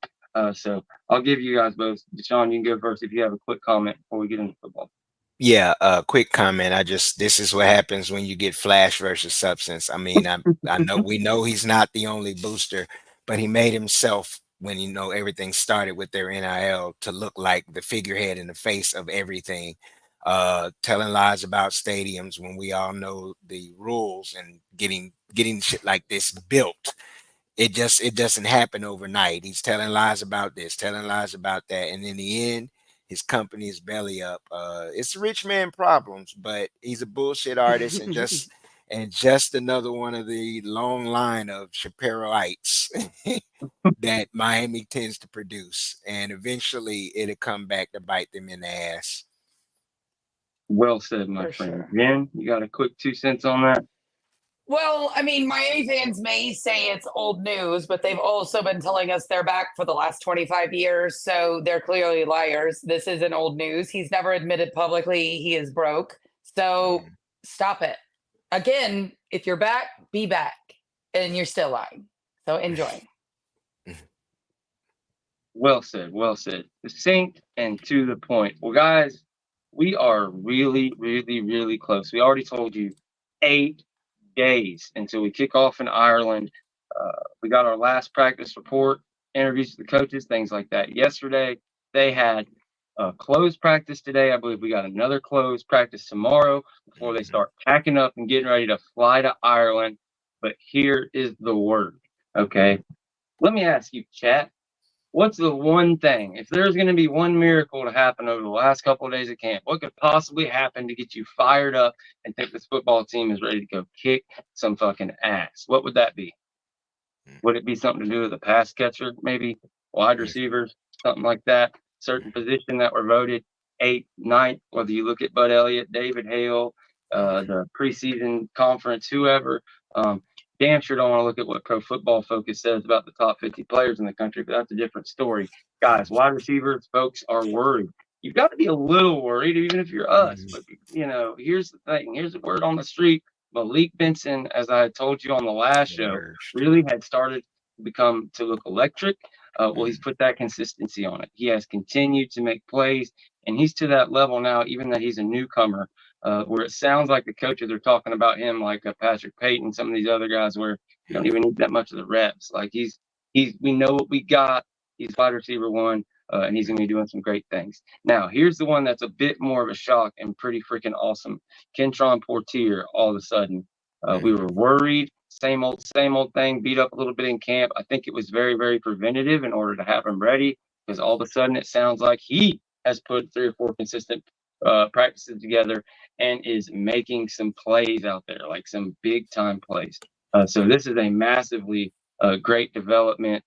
So I'll give you guys both. Deshawn, you can go first if you have a quick comment before we get into football. Yeah, quick comment. This is what happens when you get flash versus substance. I mean, I know we know he's not the only booster, but he made himself, when everything started with their NIL, to look like the figurehead in the face of everything, telling lies about stadiums when we all know the rules, and getting shit like this built. It doesn't happen overnight. He's telling lies about this, telling lies about that, and in the end, his company is belly up. It's rich man problems, but he's a bullshit artist, and just another one of the long line of Shapiroites that Miami tends to produce, and eventually it'll come back to bite them in the ass. Well said, my friend. Jen, you got a quick 2 cents on that? Well, I mean, Miami fans may say it's old news, but they've also been telling us they're back for the last 25 years. So they're clearly liars. This isn't old news. He's never admitted publicly he is broke. So stop it. Again, if you're back, be back. And you're still lying. So enjoy. Well said. Well said. Succinct and to the point. Well, guys, we are really, really, really close. We already told you 8 days until we kick off in Ireland. We got our last practice report, interviews with the coaches, things like that. Yesterday, they had a closed practice today. I believe we got another closed practice tomorrow before they start packing up and getting ready to fly to Ireland. But here is the word, okay? Let me ask you, chat. What's the one thing, if there's going to be one miracle to happen over the last couple of days of camp, what could possibly happen to get you fired up and think this football team is ready to go kick some fucking ass? What would that be? Would it be something to do with a pass catcher, maybe wide receivers, something like that? Certain position that were voted 8th, 9th, whether you look at Bud Elliott, David Hale, the preseason conference, whoever. Damn sure don't want to look at what Pro Football Focus says about the top 50 players in the country, but that's a different story. Guys, wide receivers, folks are worried. You've got to be a little worried, even if you're us. But, here's the thing. Here's the word on the street. Malik Benson, as I told you on the last show, really had started to look electric. Well, he's put that consistency on it. He has continued to make plays, and he's to that level now, even that he's a newcomer, where it sounds like the coaches are talking about him like Patrick Payton, some of these other guys where you don't even need that much of the reps. Like we know what we got. He's wide receiver 1, and he's going to be doing some great things. Now, here's the one that's a bit more of a shock and pretty freaking awesome. Kentron Portier, all of a sudden. We were worried. Same old thing, beat up a little bit in camp. I think it was very, very preventative in order to have him ready, because all of a sudden it sounds like he has put 3 or 4 consistent practices together and is making some plays out there, like some big time plays. So this is a massively great development.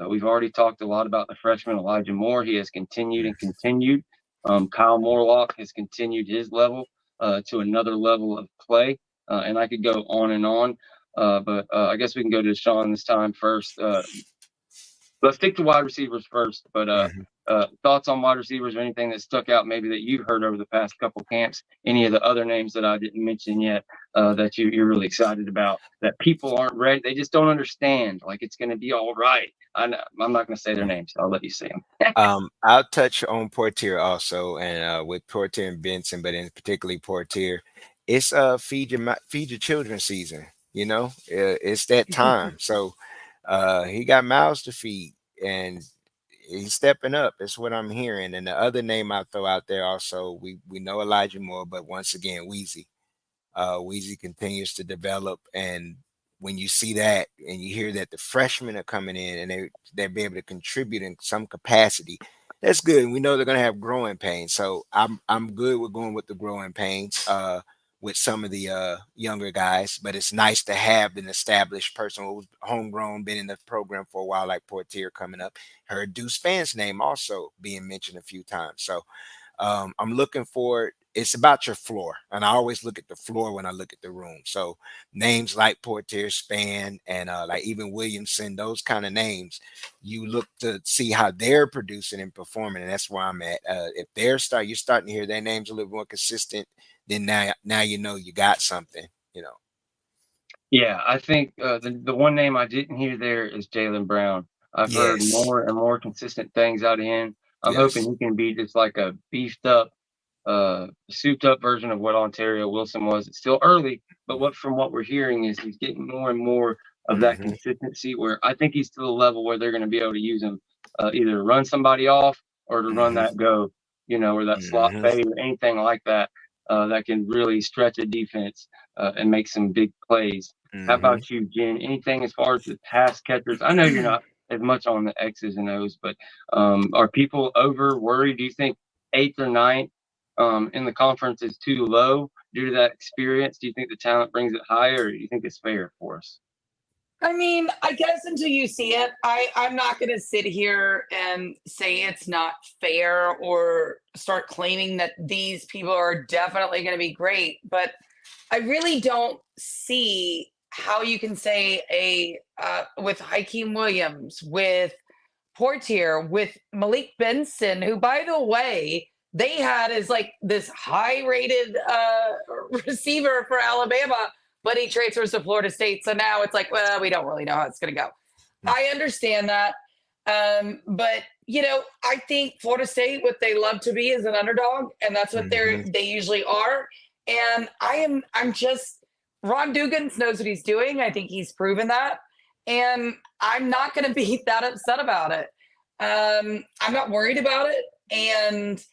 We've already talked a lot about the freshman Elijah Moore. He has continued and continued. Kyle Morlock has continued his level to another level of play. And I could go on and on. But I guess we can go to Deshawn this time first. Let's stick to wide receivers first. But thoughts on wide receivers or anything that stuck out maybe that you've heard over the past couple camps? Any of the other names that I didn't mention yet that you're really excited about, that people aren't ready? They just don't understand. Like, it's going to be all right. I'm not going to say their names. I'll let you say them. I'll touch on Portier also, and with Portier and Benson, but in particularly Portier, it's feed your children season. It's that time. So He got mouths to feed, and he's stepping up. That's what I'm hearing. And the other name I throw out there also, we know Elijah Moore, but once again, Weezy. Weezy continues to develop, and when you see that and you hear that the freshmen are coming in and they'll be able to contribute in some capacity, that's good. We know they're gonna have growing pains, so I'm good with going with the growing pains with some of the younger guys. But it's nice to have an established person who's homegrown, been in the program for a while, like Portier coming up. Heard Deuce Span's name also being mentioned a few times, so I'm looking forward. It's about your floor, and I always look at the floor when I look at the room. So names like Portier, Span, and like even Williamson, those kind of names, you look to see how they're producing and performing, and that's where I'm at. If you're starting to hear their names a little more consistent, then now you know you got something. Yeah, I think the one name I didn't hear there is Jaylen Brown. I've heard Yes. more and more consistent things out of him. I'm Yes. hoping he can be just like a beefed up, souped up version of what Ontario Wilson was. It's still early, but from what we're hearing is he's getting more and more of that consistency, where I think he's to the level where they're going to be able to use him either to run somebody off or to run that go, or that slot fade or anything like that, that can really stretch a defense and make some big plays. How about you, Jen? Anything as far as the pass catchers? I know you're not as much on the X's and O's, but are people over worried? Do you think 8th or 9th in the conference is too low due to that experience? Do you think the talent brings it higher, or do you think it's fair for us? I mean, I guess until you see it, I'm not going to sit here and say it's not fair or start claiming that these people are definitely going to be great. But I really don't see how you can say with Hakeem Williams, with Portier, with Malik Benson, who, by the way, they had as like this high-rated receiver for Alabama, but he transfers to Florida State. So now it's like, well, we don't really know how it's going to go. I understand that. But, I think Florida State, what they love to be is an underdog, and that's what they usually are. And I'm just, Ron Dugans knows what he's doing. I think he's proven that. And I'm not going to be that upset about it. I'm not worried about it. And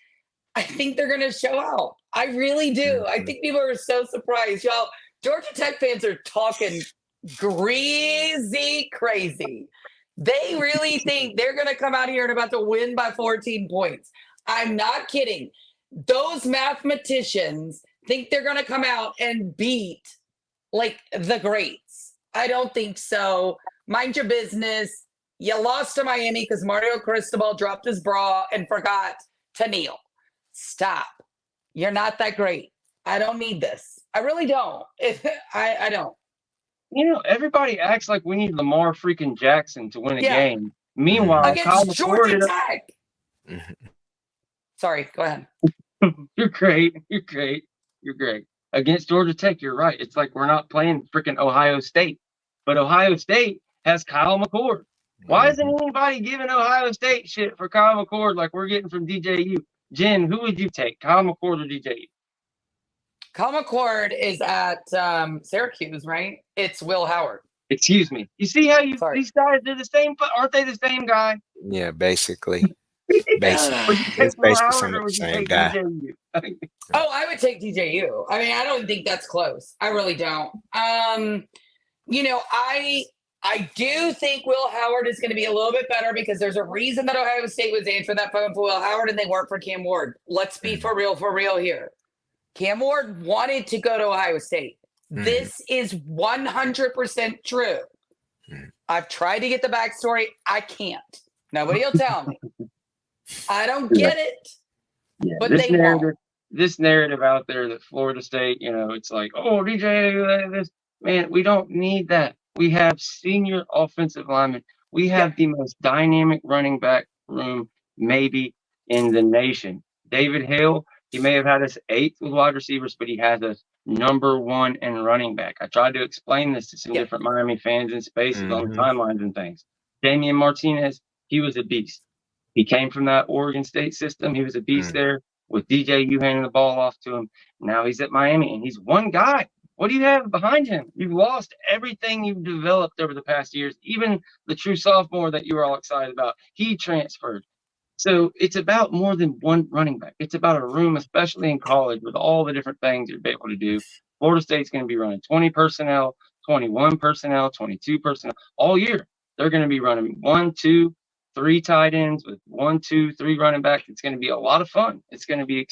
I think they're going to show out. I really do. I think people are so surprised. Y'all, Georgia Tech fans are talking crazy. They really think they're going to come out here and about to win by 14 points. I'm not kidding. Those mathematicians think they're going to come out and beat like the greats. I don't think so. Mind your business. You lost to Miami because Mario Cristobal dropped his bra and forgot to kneel. Stop. You're not that great. I don't need this. I really don't. I don't. Everybody acts like we need Lamar freaking Jackson to win a game. Meanwhile, against Georgia Tech. Sorry, go ahead. You're great. Against Georgia Tech, you're right. It's like we're not playing freaking Ohio State. But Ohio State has Kyle McCord. Why isn't anybody giving Ohio State shit for Kyle McCord like we're getting from DJU? Jen, who would you take, Kyle McCord or DJU? Kyle McCord is at Syracuse, right? It's Will Howard. Excuse me. You see how these guys, they're the same, aren't they the same guy? Yeah, basically. It's basically some of the same guy. I would take DJU. I mean, I don't think that's close. I really don't. I do think Will Howard is going to be a little bit better because there's a reason that Ohio State was answering that phone for Will Howard and they weren't for Cam Ward. Let's be for real here. Cam Ward wanted to go to Ohio State. This is 100% true. I've tried to get the backstory. I can't. Nobody will tell me. I don't get it. Yeah, but they won't. This narrative out there that Florida State, it's like, oh, DJ, this man, we don't need that. We have senior offensive linemen. We have the most dynamic running back room maybe in the nation. David Hill, he may have had us 8th with wide receivers, but he has us number 1 in running back. I tried to explain this to some different Miami fans in spaces on the timelines and things. Damian Martinez, he was a beast. He came from that Oregon State system. He was a beast there with DJU handing the ball off to him. Now he's at Miami, and he's one guy. What do you have behind him? You've lost everything you've developed over the past years. Even the true sophomore that you were all excited about, he transferred. So it's about more than one running back. It's about a room, especially in college, with all the different things you're able to do. Florida State's going to be running 20 personnel, 21 personnel, 22 personnel all year. They're going to be running 1, 2, 3 tight ends with 1, 2, 3 running backs. It's going to be a lot of fun. It's going to be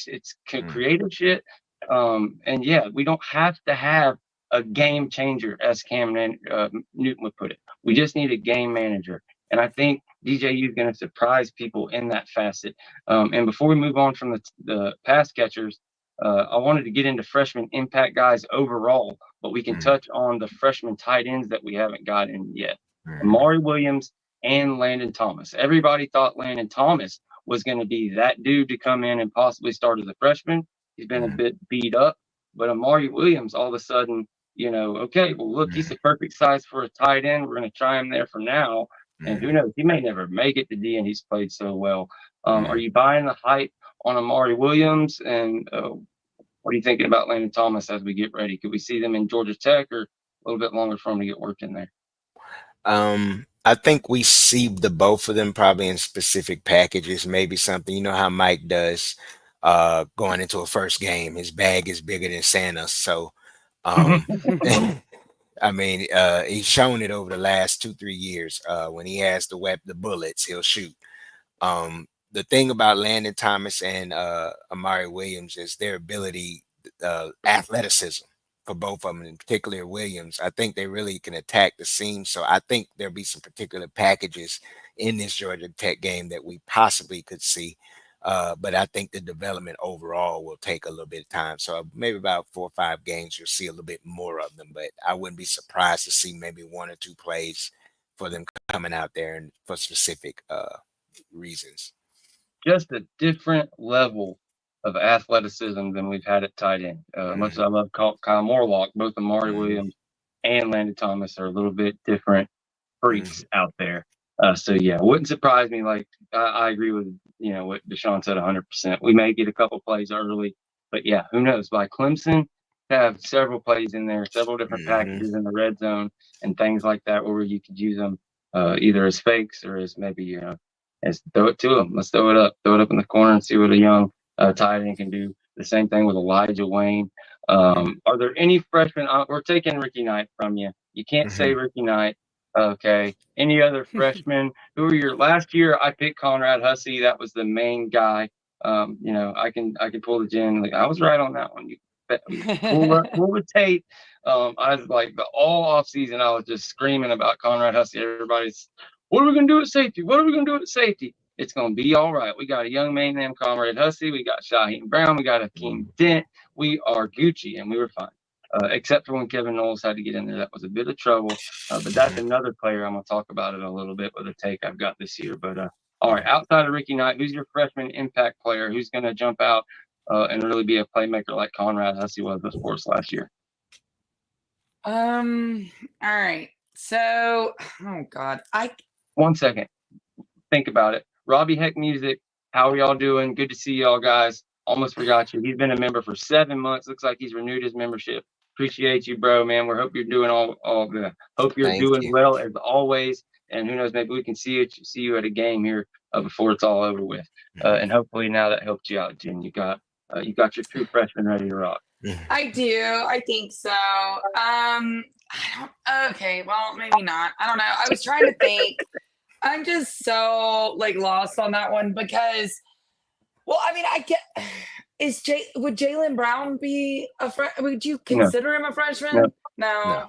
creative shit. And yeah, we don't have to have a game changer, as Cam Newton would put it. We just need a game manager. And I think DJU is going to surprise people in that facet. And before we move on from the pass catchers, I wanted to get into freshman impact guys overall, but we can touch on the freshman tight ends that we haven't gotten yet. Amari Williams and Landon Thomas. Everybody thought Landon Thomas was going to be that dude to come in and possibly start as a freshman. He's been a bit beat up, but Amari Williams, all of a sudden, okay, well, look, he's the perfect size for a tight end. We're going to try him there for now. And who knows, he may never make it to D, and he's played so well. Are you buying the hype on Amari Williams? And what are you thinking about Landon Thomas as we get ready? Could we see them in Georgia Tech, or a little bit longer for him to get work in there? I think we see the both of them probably in specific packages, maybe something, you know how Mike does going into a first game. His bag is bigger than Santa's. So, I mean, he's shown it over the last 2-3 years. When he has the bullets, he'll shoot. The thing about Landon Thomas and Amari Williams is their ability, athleticism for both of them, in particular Williams. I think they really can attack the seam. So I think there'll be some particular packages in this Georgia Tech game that we possibly could see. But I think the development overall will take a little bit of time. So maybe about 4 or 5 games, you'll see a little bit more of them. But I wouldn't be surprised to see maybe 1 or 2 plays for them coming out there and for specific reasons. Just a different level of athleticism than we've had at tight end. Much as I love Kyle Morlock, both Amari Williams and Landon Thomas are a little bit different freaks out there. So yeah, it wouldn't surprise me. Like I agree with what Deshawn said 100%. We may get a couple plays early, but yeah, who knows? By Clemson, have several plays in there, several different packages in the red zone and things like that, where you could use them either as fakes or as maybe as throw it to them. Let's throw it up in the corner and see what a young tight end can do. The same thing with Elijah Wayne. Are there any freshmen? We're taking Ricky Knight from you. You can't say Ricky Knight. Okay. Any other freshmen? Who are your last year? I picked Conrad Hussey. That was the main guy. I can pull the gin. Like, I was right on that one. You pull the tape. I was like all off season. I was just screaming about Conrad Hussey. Everybody's, what are we gonna do at safety? What are we gonna do at safety? It's gonna be all right. We got a young man named Conrad Hussey. We got Shaheem Brown. We got Akeem Dent. We are Gucci, and we were fine. Except for when Kevin Knowles had to get in there. That was a bit of trouble. But that's another player. I'm going to talk about it a little bit with a take I've got this year. But all right, outside of Ricky Knight, who's your freshman impact player? Who's going to jump out and really be a playmaker like Conrad Hussey was for us last year? All right. So, oh God, 1 second. Think about it. Robbie Heck Music. How are y'all doing? Good to see y'all guys. Almost forgot you. He's been a member for 7 months. Looks like he's renewed his membership. Appreciate you, bro, man. We hope you're doing all good. Hope you're doing well as always. And who knows, maybe we can see you at a game here before it's all over with. And hopefully now that helped you out, Jen. You got your true freshman ready to rock. I do. I think so. Okay, well, maybe not. I don't know. I was trying to think. I'm just so lost on that one because, well, I mean, would Jaylen Brown be would you consider him a freshman? No.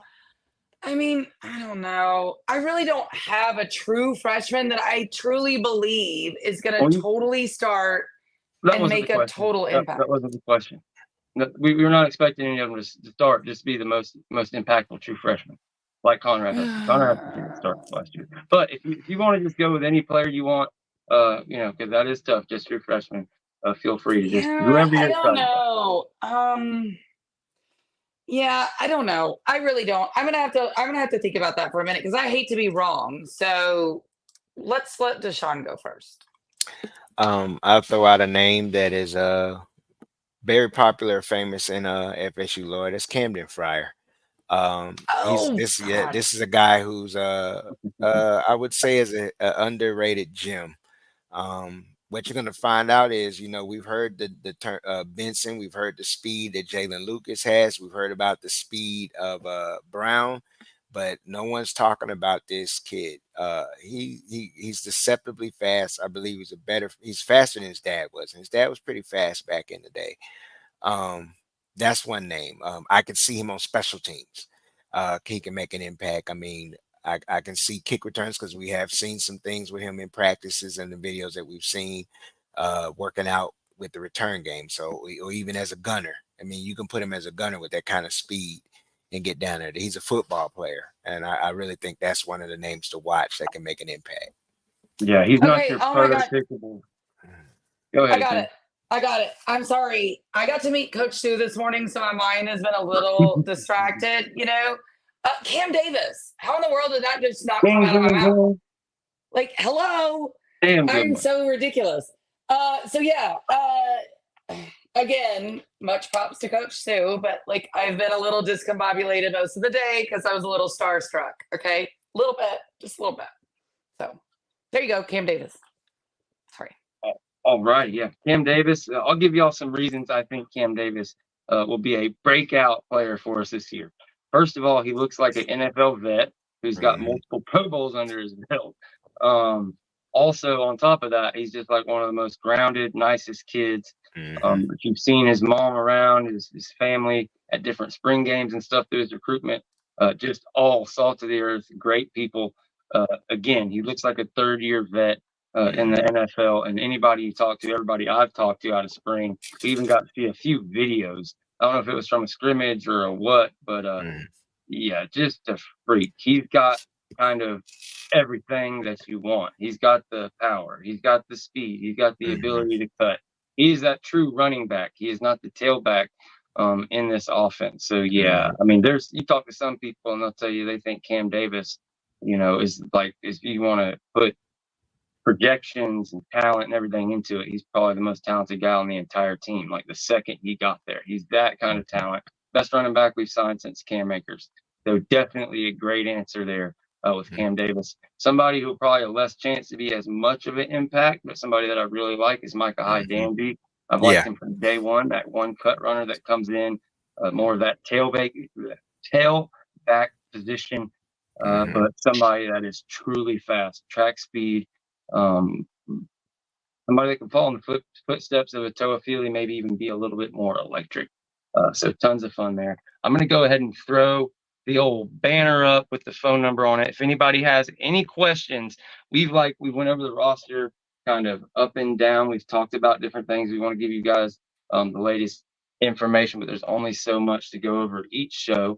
I mean, I don't know. I really don't have a true freshman that I truly believe is going to totally start and make a total impact. That wasn't the question. No, we were not expecting any of them to start, just be the most impactful true freshman, like Conrad. Conrad didn't start last year. But if you want to just go with any player you want, because that is tough, just true freshman. Feel free to just whoever you're excited about. Yeah, I don't know. I really don't. I'm gonna have to think about that for a minute because I hate to be wrong. So let's let Deshawn go first. I'll throw out a name that is very popular, famous in FSU lore. That's Camden Fryer. Oh God. This is a guy who's I would say is a underrated gem. What you're gonna find out is, we've heard the turn Benson, we've heard the speed that Jalen Lucas has, we've heard about the speed of Brown, but no one's talking about this kid. He's deceptively fast. I believe he's faster than his dad was, and his dad was pretty fast back in the day. That's one name. I can see him on special teams. He can make an impact. I mean, I can see kick returns because we have seen some things with him in practices and the videos that we've seen working out with the return game. So, or even as a gunner. I mean, you can put him as a gunner with that kind of speed and get down there. He's a football player, and I really think that's one of the names to watch that can make an impact. Yeah, he's not Okay, your oh my God. prototypical. Go ahead. I got it. I'm sorry. I got to meet Coach Sue this morning, so my mind has been a little distracted. Cam Davis. How in the world did that just not come out of my mouth? Like, hello. Damn good I'm one. so ridiculous. So yeah. Again, much props to Coach Sue, but like I've been a little discombobulated most of the day because I was a little starstruck. Okay, a little bit, just a little bit. So there you go, Cam Davis. Sorry. All right, yeah, Cam Davis. I'll give y'all some reasons I think Cam Davis will be a breakout player for us this year. First of all, he looks like an NFL vet who's got multiple Pro Bowls under his belt. Also, on top of that, he's just like one of the most grounded, nicest kids. If you've seen his mom around, his family at different spring games and stuff through his recruitment, just all salt of the earth, great people. Again, he looks like a third-year vet in the NFL, and anybody you talk to, everybody I've talked to out of spring, we even got to see a few videos. I don't know if it was from a scrimmage or a what, but yeah, just a freak. He's got kind of everything that you want. He's got the power. He's got the speed. He's got the ability to cut. He's that true running back. He is not the tailback in this offense. So yeah, I mean, you talk to some people and they'll tell you they think Cam Davis, is you want to put projections and talent and everything into it, he's probably the most talented guy on the entire team. Like the second he got there, he's that kind of talent. Best running back we've signed since Cam Akers. So definitely a great answer there with Cam Davis. Somebody who probably have less chance to be as much of an impact, but somebody that I really like is Micah Hyde Danby. I've liked him from day one. That one cut runner that comes in, more of that tailback position, but somebody that is truly fast, track speed. Somebody that can follow in the footsteps of a Toafili, maybe even be a little bit more electric. So tons of fun there. I'm going to go ahead and throw the old banner up with the phone number on it. If anybody has any questions, we went over the roster kind of up and down. We've talked about different things. We want to give you guys the latest information, but there's only so much to go over each show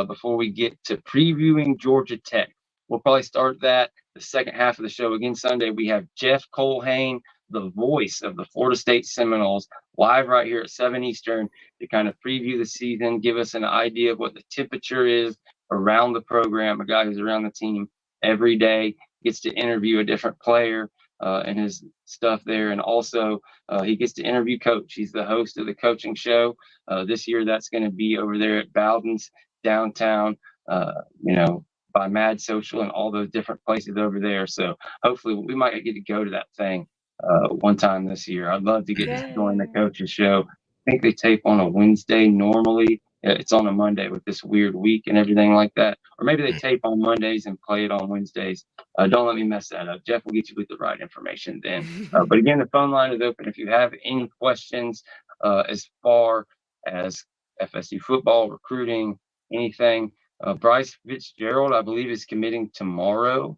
before we get to previewing Georgia Tech. We'll probably start that the second half of the show. Again, Sunday, we have Jeff Colhane, the voice of the Florida State Seminoles, live right here at 7 Eastern to kind of preview the season, give us an idea of what the temperature is around the program. A guy who's around the team every day, gets to interview a different player and his stuff there. And also he gets to interview Coach. He's the host of the coaching show. This year, that's going to be over there at Bowden's downtown, by Mad Social and all those different places over there. So hopefully we might get to go to that thing one time this year. I'd love to get to join the coach's show. I think they tape on a Wednesday normally. It's on a Monday with this weird week and everything like that. Or maybe they tape on Mondays and play it on Wednesdays. Don't let me mess that up. Jeff will get you with the right information then. But again, the phone line is open. If you have any questions as far as FSU football, recruiting, anything, Bryce Fitzgerald, I believe, is committing tomorrow.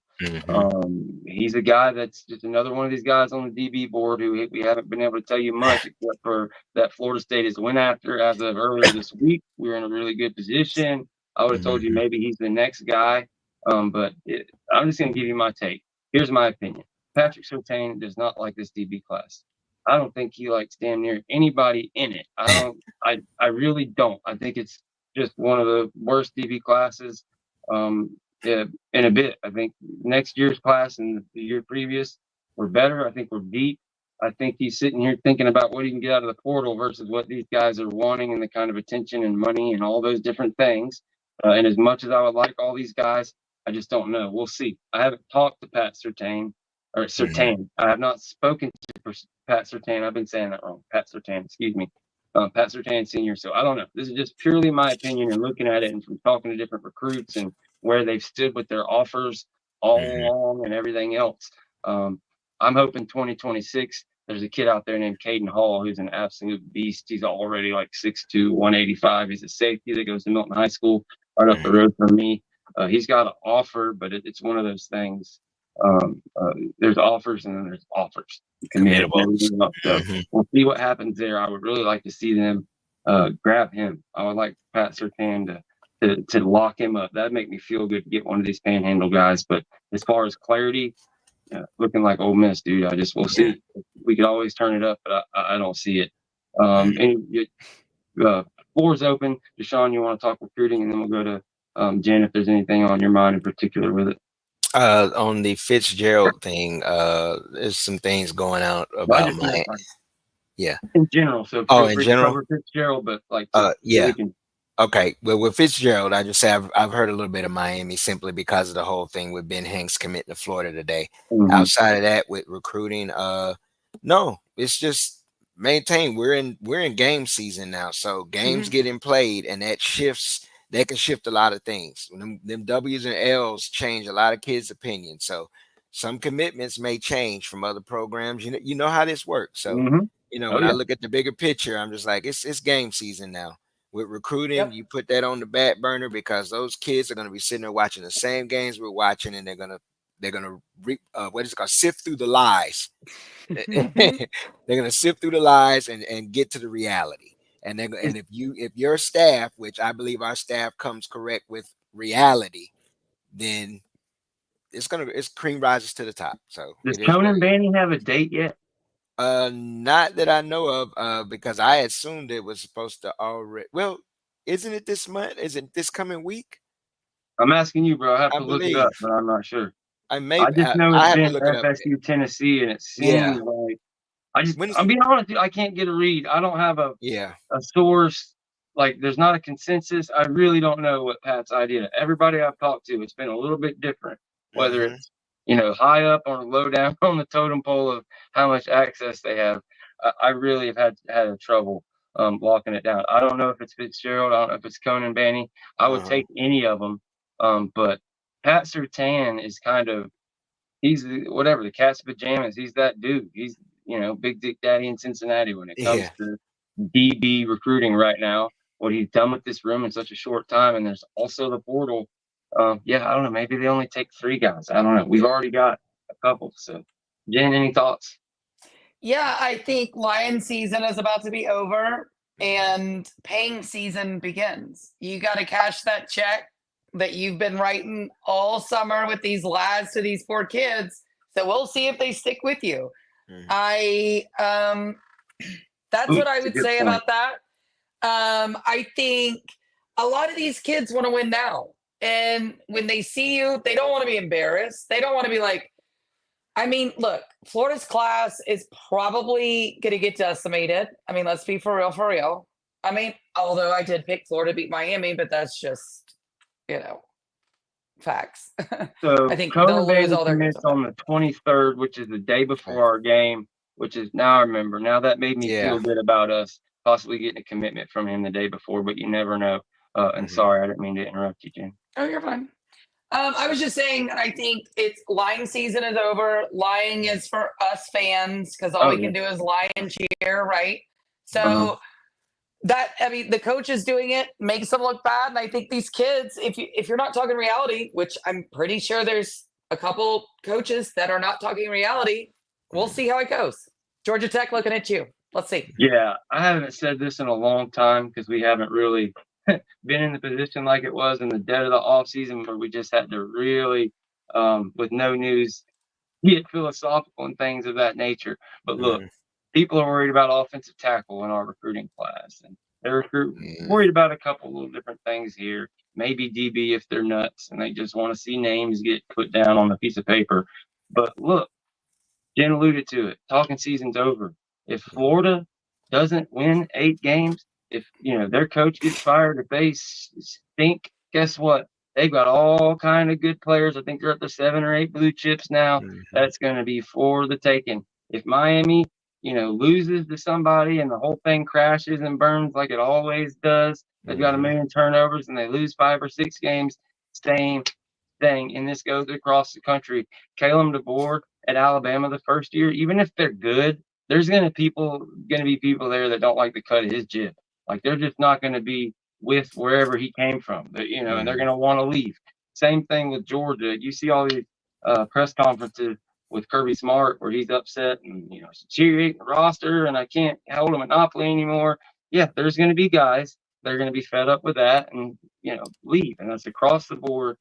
He's a guy that's just another one of these guys on the DB board who we haven't been able to tell you much except for that Florida State is went after as of earlier this week. We're in a really good position. I would have told you maybe he's the next guy, but I'm just going to give you my take. Here's my opinion. Patrick Surtain does not like this DB class. I don't think he likes damn near anybody in it. I really don't. I think it's just one of the worst DB classes in a bit. I think next year's class and the year previous were better. I think we're deep. I think he's sitting here thinking about what he can get out of the portal versus what these guys are wanting and the kind of attention and money and all those different things. And as much as I would like all these guys, I just don't know. We'll see. I haven't talked to Pat Surtain. I have not spoken to Pat Surtain. I've been saying that wrong. Pat Surtain, excuse me. Pat Surtain Sr. So I don't know. This is just purely my opinion and looking at it and from talking to different recruits and where they've stood with their offers all along and everything else. I'm hoping 2026, there's a kid out there named Caden Hall who's an absolute beast. He's already like 6'2", 185. He's a safety that goes to Milton High School right up the road from me. He's got an offer, but it's one of those things. There's offers and then there's offers. So we'll see what happens there. I would really like to see them grab him. I would like Pat Surtain to lock him up. That'd make me feel good to get one of these panhandle guys. But as far as clarity, looking like Ole Miss, dude. We'll see. We could always turn it up, but I don't see it. Floor's open. Deshawn, you want to talk recruiting, and then we'll go to Jen if there's anything on your mind in particular with it. On the Fitzgerald thing, there's some things going out about my in general. So in general, Fitzgerald, but like Okay, well with Fitzgerald, I just say I've heard a little bit of Miami simply because of the whole thing with Ben Hanks committing to Florida today. Outside of that, with recruiting, no, it's just maintain. We're in game season now, so games getting played, and that can shift a lot of things. Them W's and L's change a lot of kids' opinions. So some commitments may change from other programs. You know how this works. So when I look at the bigger picture, I'm just like it's game season now. With recruiting, you put that on the back burner because those kids are going to be sitting there watching the same games we're watching, and they're gonna sift through the lies. They're gonna sift through the lies and get to the reality. And if your staff, which I believe our staff comes correct with reality, then it's cream rises to the top. So does Conan Banny have a date yet? Not that I know of, because I assumed it was supposed to already. Well, isn't it this month? Is it this coming week? I'm asking you, bro. I have to look it up, but I'm not sure. I just know it's been FSU, Tennessee, and it seems like I'm being honest, I can't get a read. I don't have a source. Like, there's not a consensus. I really don't know what Pat's idea. Everybody I've talked to, it's been a little bit different. Whether it's high up or low down on the totem pole of how much access they have. I really have had trouble locking it down. I don't know if it's Fitzgerald. I don't know if it's Conan Banny. I would take any of them. But Pat Surtain is he's the cat's pajamas. He's that dude. He's, Big Dick Daddy in Cincinnati when it comes to DB recruiting right now. What he's done with this room in such a short time. And there's also the portal. I don't know. Maybe they only take 3 guys. I don't know. We've already got a couple. So, Jen, any thoughts? Yeah, I think lion season is about to be over and paying season begins. You got to cash that check that you've been writing all summer with these lads to these poor kids. So we'll see if they stick with you. That's what I would say about that. I think a lot of these kids want to win now. And when they see you, they don't want to be embarrassed. They don't want to be like, look, Florida's class is probably going to get decimated. Let's be for real. Although I did pick Florida to beat Miami, but that's just, facts. So I think Conan Banny commits on the 23rd, which is the day before our game, which is now I remember. Now that made me feel good about us possibly getting a commitment from him the day before, but you never know. And sorry, I didn't mean to interrupt you, Jen. Oh, you're fine. I was just saying that I think lying season is over. Lying is for us fans because all we can do is lie and cheer, right? So the coach is doing it, makes them look bad. And I think these kids, if you're not talking reality, which I'm pretty sure there's a couple coaches that are not talking reality, we'll see how it goes. Georgia Tech looking at you. Let's see. Yeah, I haven't said this in a long time because we haven't really been in the position like it was in the dead of the off season where we just had to really, with no news, get philosophical and things of that nature. But look, people are worried about offensive tackle in our recruiting class, and they're worried about a couple little different things here. Maybe DB if they're nuts and they just want to see names get put down on a piece of paper. But look, Jen alluded to it. Talking season's over. If Florida doesn't win 8 games, if their coach gets fired, if they stink, guess what? They've got all kind of good players. I think they're up to 7 or 8 blue chips now. That's going to be for the taking. If Miami, loses to somebody and the whole thing crashes and burns like it always does, they've got a million turnovers and they lose 5 or 6 games, same thing. And this goes across the country. Caleb DeBoer at Alabama the first year, even if they're good, there's going to be people there that don't like the cut of his jib. Like they're just not going to be with wherever he came from, and they're going to want to leave. Same thing with Georgia. You see all these press conferences with Kirby Smart where he's upset and deteriorating the roster and I can't hold a monopoly anymore. Yeah, there's going to be guys that are going to be fed up with that and leave, and that's across the board.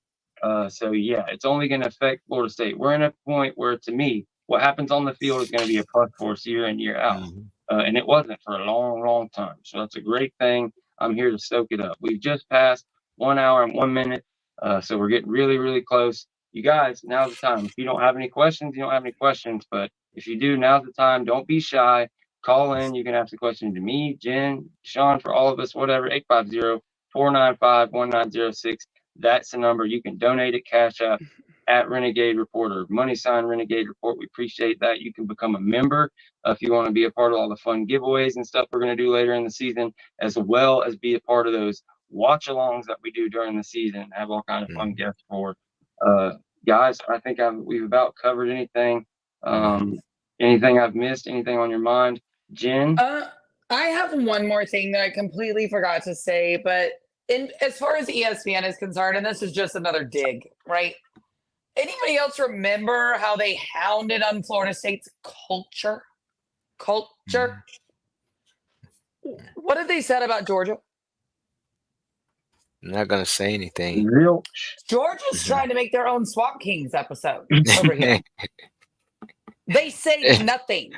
So yeah, it's only going to affect Florida State. We're in a point where, to me, what happens on the field is going to be a plus for us year in, year out. And it wasn't for a long, long time. So that's a great thing. I'm here to soak it up. We've just passed 1 hour and 1 minute. So we're getting really, really close. You guys, now's the time. If you don't have any questions, you don't have any questions. But if you do, now's the time. Don't be shy. Call in. You can ask the question to me, Jen, Deshawn, for all of us, whatever, 850-495-1906. That's the number. You can donate at Cash App at Renegade Report or # Renegade Report. We appreciate that. You can become a member if you want to be a part of all the fun giveaways and stuff we're going to do later in the season, as well as be a part of those watch-alongs that we do during the season and have all kinds of fun guests for. Guys, I think we've about covered anything. Anything I've missed? Anything on your mind? Jen? I have one more thing that I completely forgot to say, but as far as ESPN is concerned, and this is just another dig, right? Anybody else remember how they hounded on Florida State's culture? What have they said about Georgia? I'm not going to say anything. Georgia's trying to make their own Swamp Kings episode over here. They say nothing.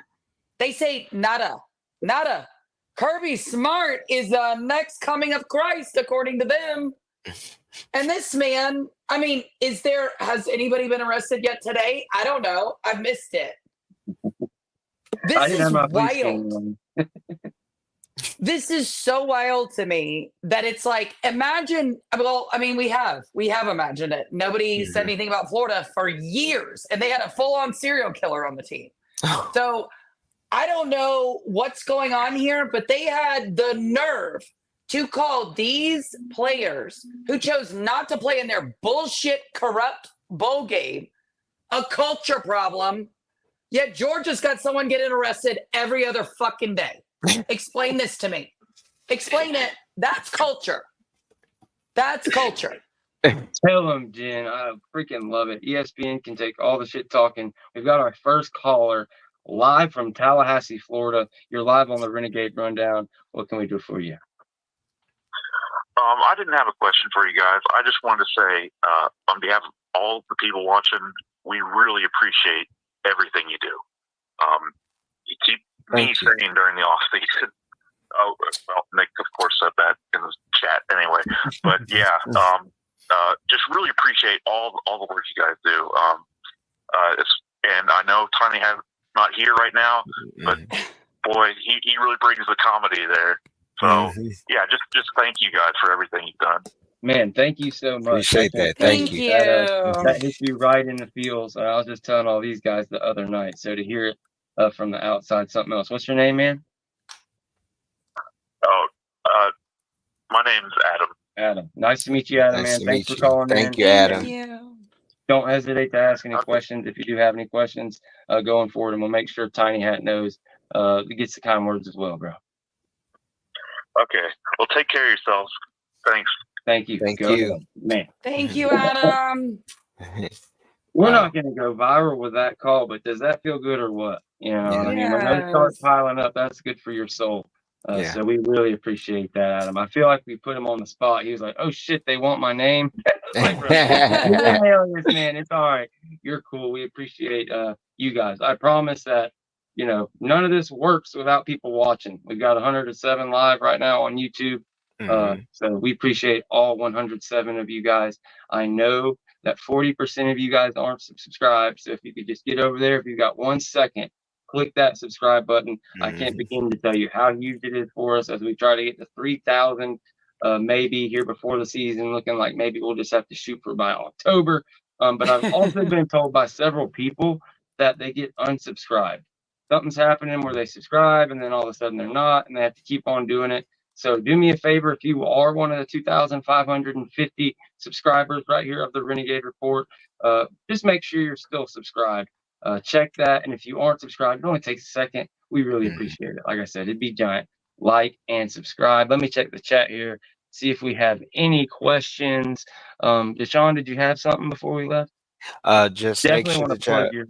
They say nada. Kirby Smart is the next coming of Christ, according to them. And this man, I mean, has anybody been arrested yet today? I don't know. I've missed it. This is wild. This is so wild to me that it's like, imagine, well, I mean, we have imagined it. Nobody said anything about Florida for years, and they had a full-on serial killer on the team. So I don't know what's going on here, but they had the nerve to call these players who chose not to play in their bullshit, corrupt bowl game a culture problem, yet Georgia's got someone getting arrested every other fucking day. Explain this to me. Explain it. That's culture. That's culture. Tell them, Jen. I freaking love it. ESPN can take all the shit talking. We've got our first caller live from Tallahassee, Florida. You're live on the Renegade Rundown. What can we do for you? I didn't have a question for you guys. I just wanted to say, on behalf of all the people watching, we really appreciate everything you do. You keep me sane during the off season. Oh, well, Nick, of course, said that in the chat anyway. But yeah, just really appreciate all the work you guys do. And I know Tiny not here right now, but boy, he really brings the comedy there. So yeah, just thank you guys for everything you've done. Man, thank you so much. Appreciate that. Thank you. That hits you right in the feels. I was just telling all these guys the other night. So to hear it from the outside, something else. What's your name, man? My name's Adam. Adam. Nice to meet you, Adam, man. Thanks for calling in. Thank you, Adam. Don't hesitate to ask any questions. If you do have any questions going forward, and we'll make sure Tiny Hat knows, gets the kind words as well, bro. Okay. Well, take care of yourselves. Thanks. Thank you. Thank you. Man. Thank you, Adam. We're not going to go viral with that call, but does that feel good or what? You know, I mean, when those start piling up, that's good for your soul. So we really appreciate that, Adam. I feel like we put him on the spot. He was like, "Oh shit, they want my name." Like, hilarious, man. It's all right. You're cool. We appreciate you guys. I promise that none of this works without people watching. We've got 107 live right now on YouTube. So we appreciate all 107 of you guys. I know that 40% of you guys aren't subscribed. So if you could just get over there, if you've got 1 second, click that subscribe button. I can't begin to tell you how huge it is for us as we try to get to 3,000 maybe here before the season, looking like maybe we'll just have to shoot for by October. But I've also been told by several people that they get unsubscribed. Something's happening where they subscribe and then all of a sudden they're not, and they have to keep on doing it. So do me a favor, if you are one of the 2,550 subscribers right here of the Renegade Report, just make sure you're still subscribed. Check that, and if you aren't subscribed, it only takes a second. We really appreciate it. Like I said, it'd be giant. Like and subscribe. Let me check the chat here, see if we have any questions. Deshawn, did you have something before we left? Just Definitely make sure want to plug your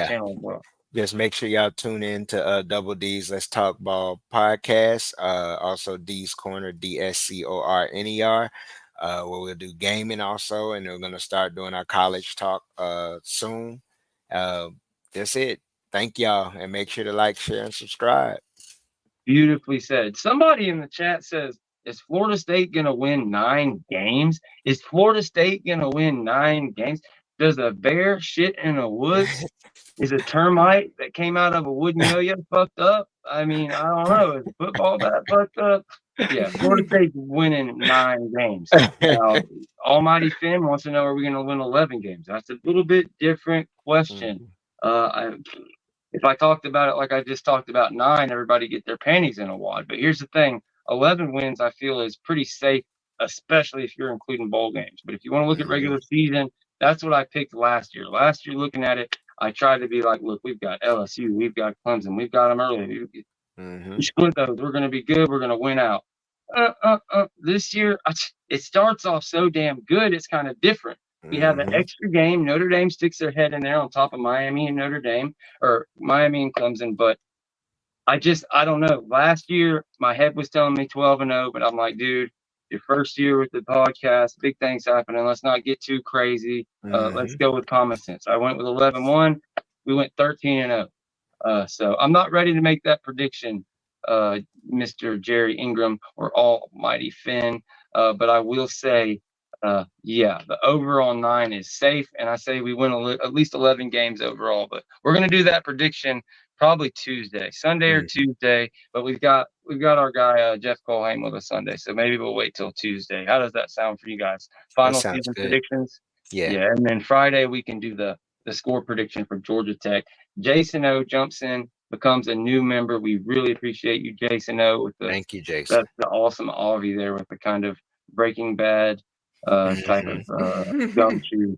channel as well. Just make sure y'all tune in to Double D's Let's Talk Ball podcast. Also D's Corner, DSCORNER, where we'll do gaming also, and we're gonna start doing our college talk soon. That's it. Thank y'all, and make sure to like, share, and subscribe. Beautifully said. Somebody in the chat says, is Florida State gonna win 9 games? Is Florida State gonna win 9 games? Does a bear shit in the woods? Is a termite that came out of a wooden yo-yo fucked up? I mean, I don't know. Is football that fucked up? Yeah, Florida State's winning 9 games. Now, Almighty Finn wants to know, are we going to win 11 games? That's a little bit different question. If I talked about it like I just talked about 9, everybody get their panties in a wad. But here's the thing. 11 wins, I feel, is pretty safe, especially if you're including bowl games. But if you want to look at regular season, that's what I picked last year. Last year, looking at it, I tried to be like, look, we've got LSU, we've got Clemson, we've got them early. We split those. We're going to be good. We're going to win out. This year, it starts off so damn good. It's kind of different. We have an extra game. Notre Dame sticks their head in there on top of Miami and Notre Dame, or Miami and Clemson. But I don't know. Last year, my head was telling me 12-0, but I'm like, dude, your first year with the podcast, big things happening. Let's not get too crazy. Let's go with common sense. I went with 11-1. We went 13-0. So I'm not ready to make that prediction, Mr. Jerry Ingram or Almighty Finn. But I will say, the overall 9 is safe. And I say we win at least 11 games overall. But we're going to do that prediction probably Sunday or Tuesday. But we've got our guy Jeff Colhane with us Sunday, so maybe we'll wait till Tuesday. How does that sound for you guys? Final season predictions. Yeah, and then Friday we can do the score prediction for Georgia Tech. Jason O jumps in, becomes a new member. We really appreciate you, Jason O. Thank you, Jason. That's the awesome Avi there with the kind of Breaking Bad type of gumshoe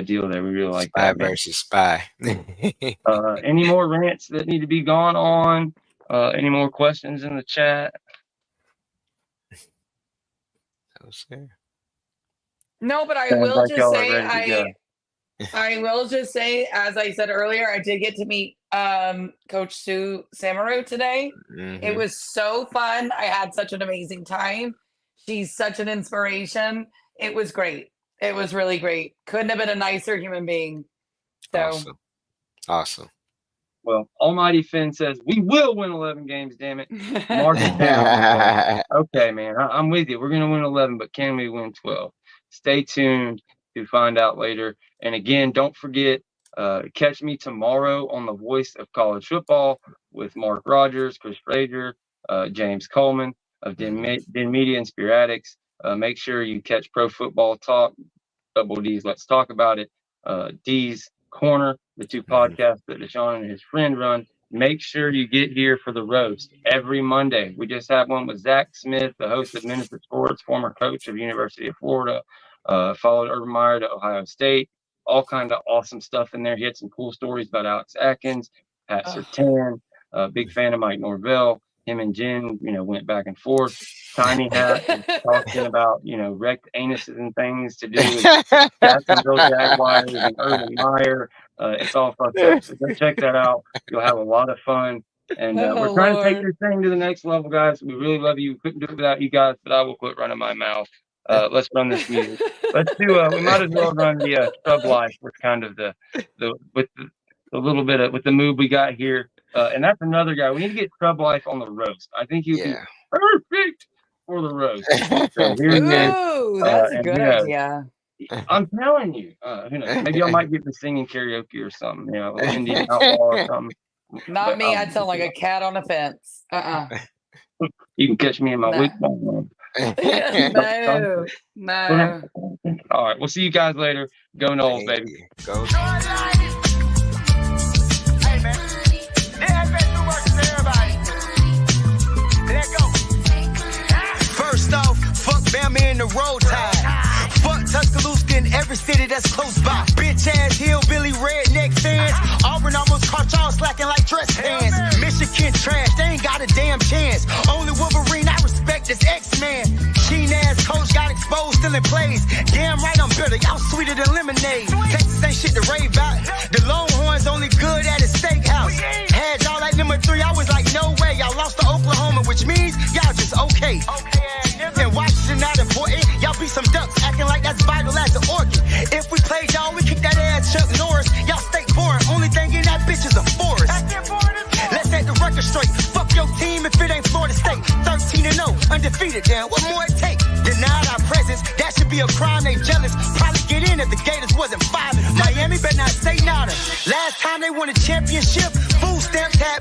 deal there. We really like Spy that. Versus Spy. Any more rants that need to be gone on? Any more questions in the chat? No, but I will just say, as I said earlier, I did get to meet Coach Sue Samaru today. It was so fun. I had such an amazing time. She's such an inspiration. It was great. It was really great. Couldn't have been a nicer human being. So Awesome. Well, Almighty Finn says, we will win 11 games, damn it. Mark it down. Okay, man, I'm with you. We're going to win 11, but can we win 12? Stay tuned to find out later. And again, don't forget, catch me tomorrow on The Voice of College Football with Mark Rogers, Chris Frazier, James Coleman of Den Media and Spear Addicts. Make sure you catch Pro Football Talk, Double D's Let's Talk About It, D's Corner, the 2 podcasts that Deshawn and his friend run. Make sure you get here for the roast every Monday. We just had one with Zach Smith, the host of Minutes of Sports, former coach of University of Florida, followed Urban Meyer to Ohio State. All kind of awesome stuff in there. He had some cool stories about Alex Atkins, Pat Surtain, big fan of Mike Norvell. Him and Jen, went back and forth. Tiny Hat talking about, wrecked anuses and things to do with Jacksonville Jaguars and Urban Meyer. It's all fucked up. So go check that out. You'll have a lot of fun. And we're trying to take this thing to the next level, guys. We really love you. Couldn't do it without you guys, but I will quit running my mouth. Let's run this music. Let's do. We might as well run the Sub Life with kind of the little bit of with the move we got here. And that's another guy. We need to get Sub Life on the roast. I think he'd be perfect for the roast. So here he is. Ooh, that's a good idea. I'm telling you. Who knows? Maybe I might get the singing karaoke or something. You know, Indian outlaw or something. Not me. I'd sound like a cat on a fence. You can catch me in my wig. No. All right. We'll see you guys later. Go Noles, baby. Go. Hey, man. FSU versus everybody. Let's go. First off, fuck Bama in the road tide. Fuck Tuscaloosa in every city that's close by. Bitch ass hillbilly redneck fans. Auburn almost caught y'all slacking like dress fans. Michigan trash, they ain't got a damn chance. Only Wolverine I respect is X-Man. Keen ass coach got exposed, still in plays. Damn right I'm bitter, y'all sweeter than lemonade. Texas ain't shit to rave about. The Longhorns only good at a steakhouse. Had y'all like number 3, I was like, no way. Y'all lost to Oklahoma, which means y'all just okay. And Washington not important. Y'all be some ducks acting like that's vital as an organ. If we played y'all, we kick that ass Chuck Norris. Y'all stay boring. Only thing in that bitch is a forest. Let's set the record straight. Fuck your team if it ain't Florida State. 13-0, undefeated. Damn, what more it take? Denied our presence. That should be a crime. They jealous. Probably get in if the Gators wasn't 5. Miami better not say nada. Last time they won a championship, food stamps had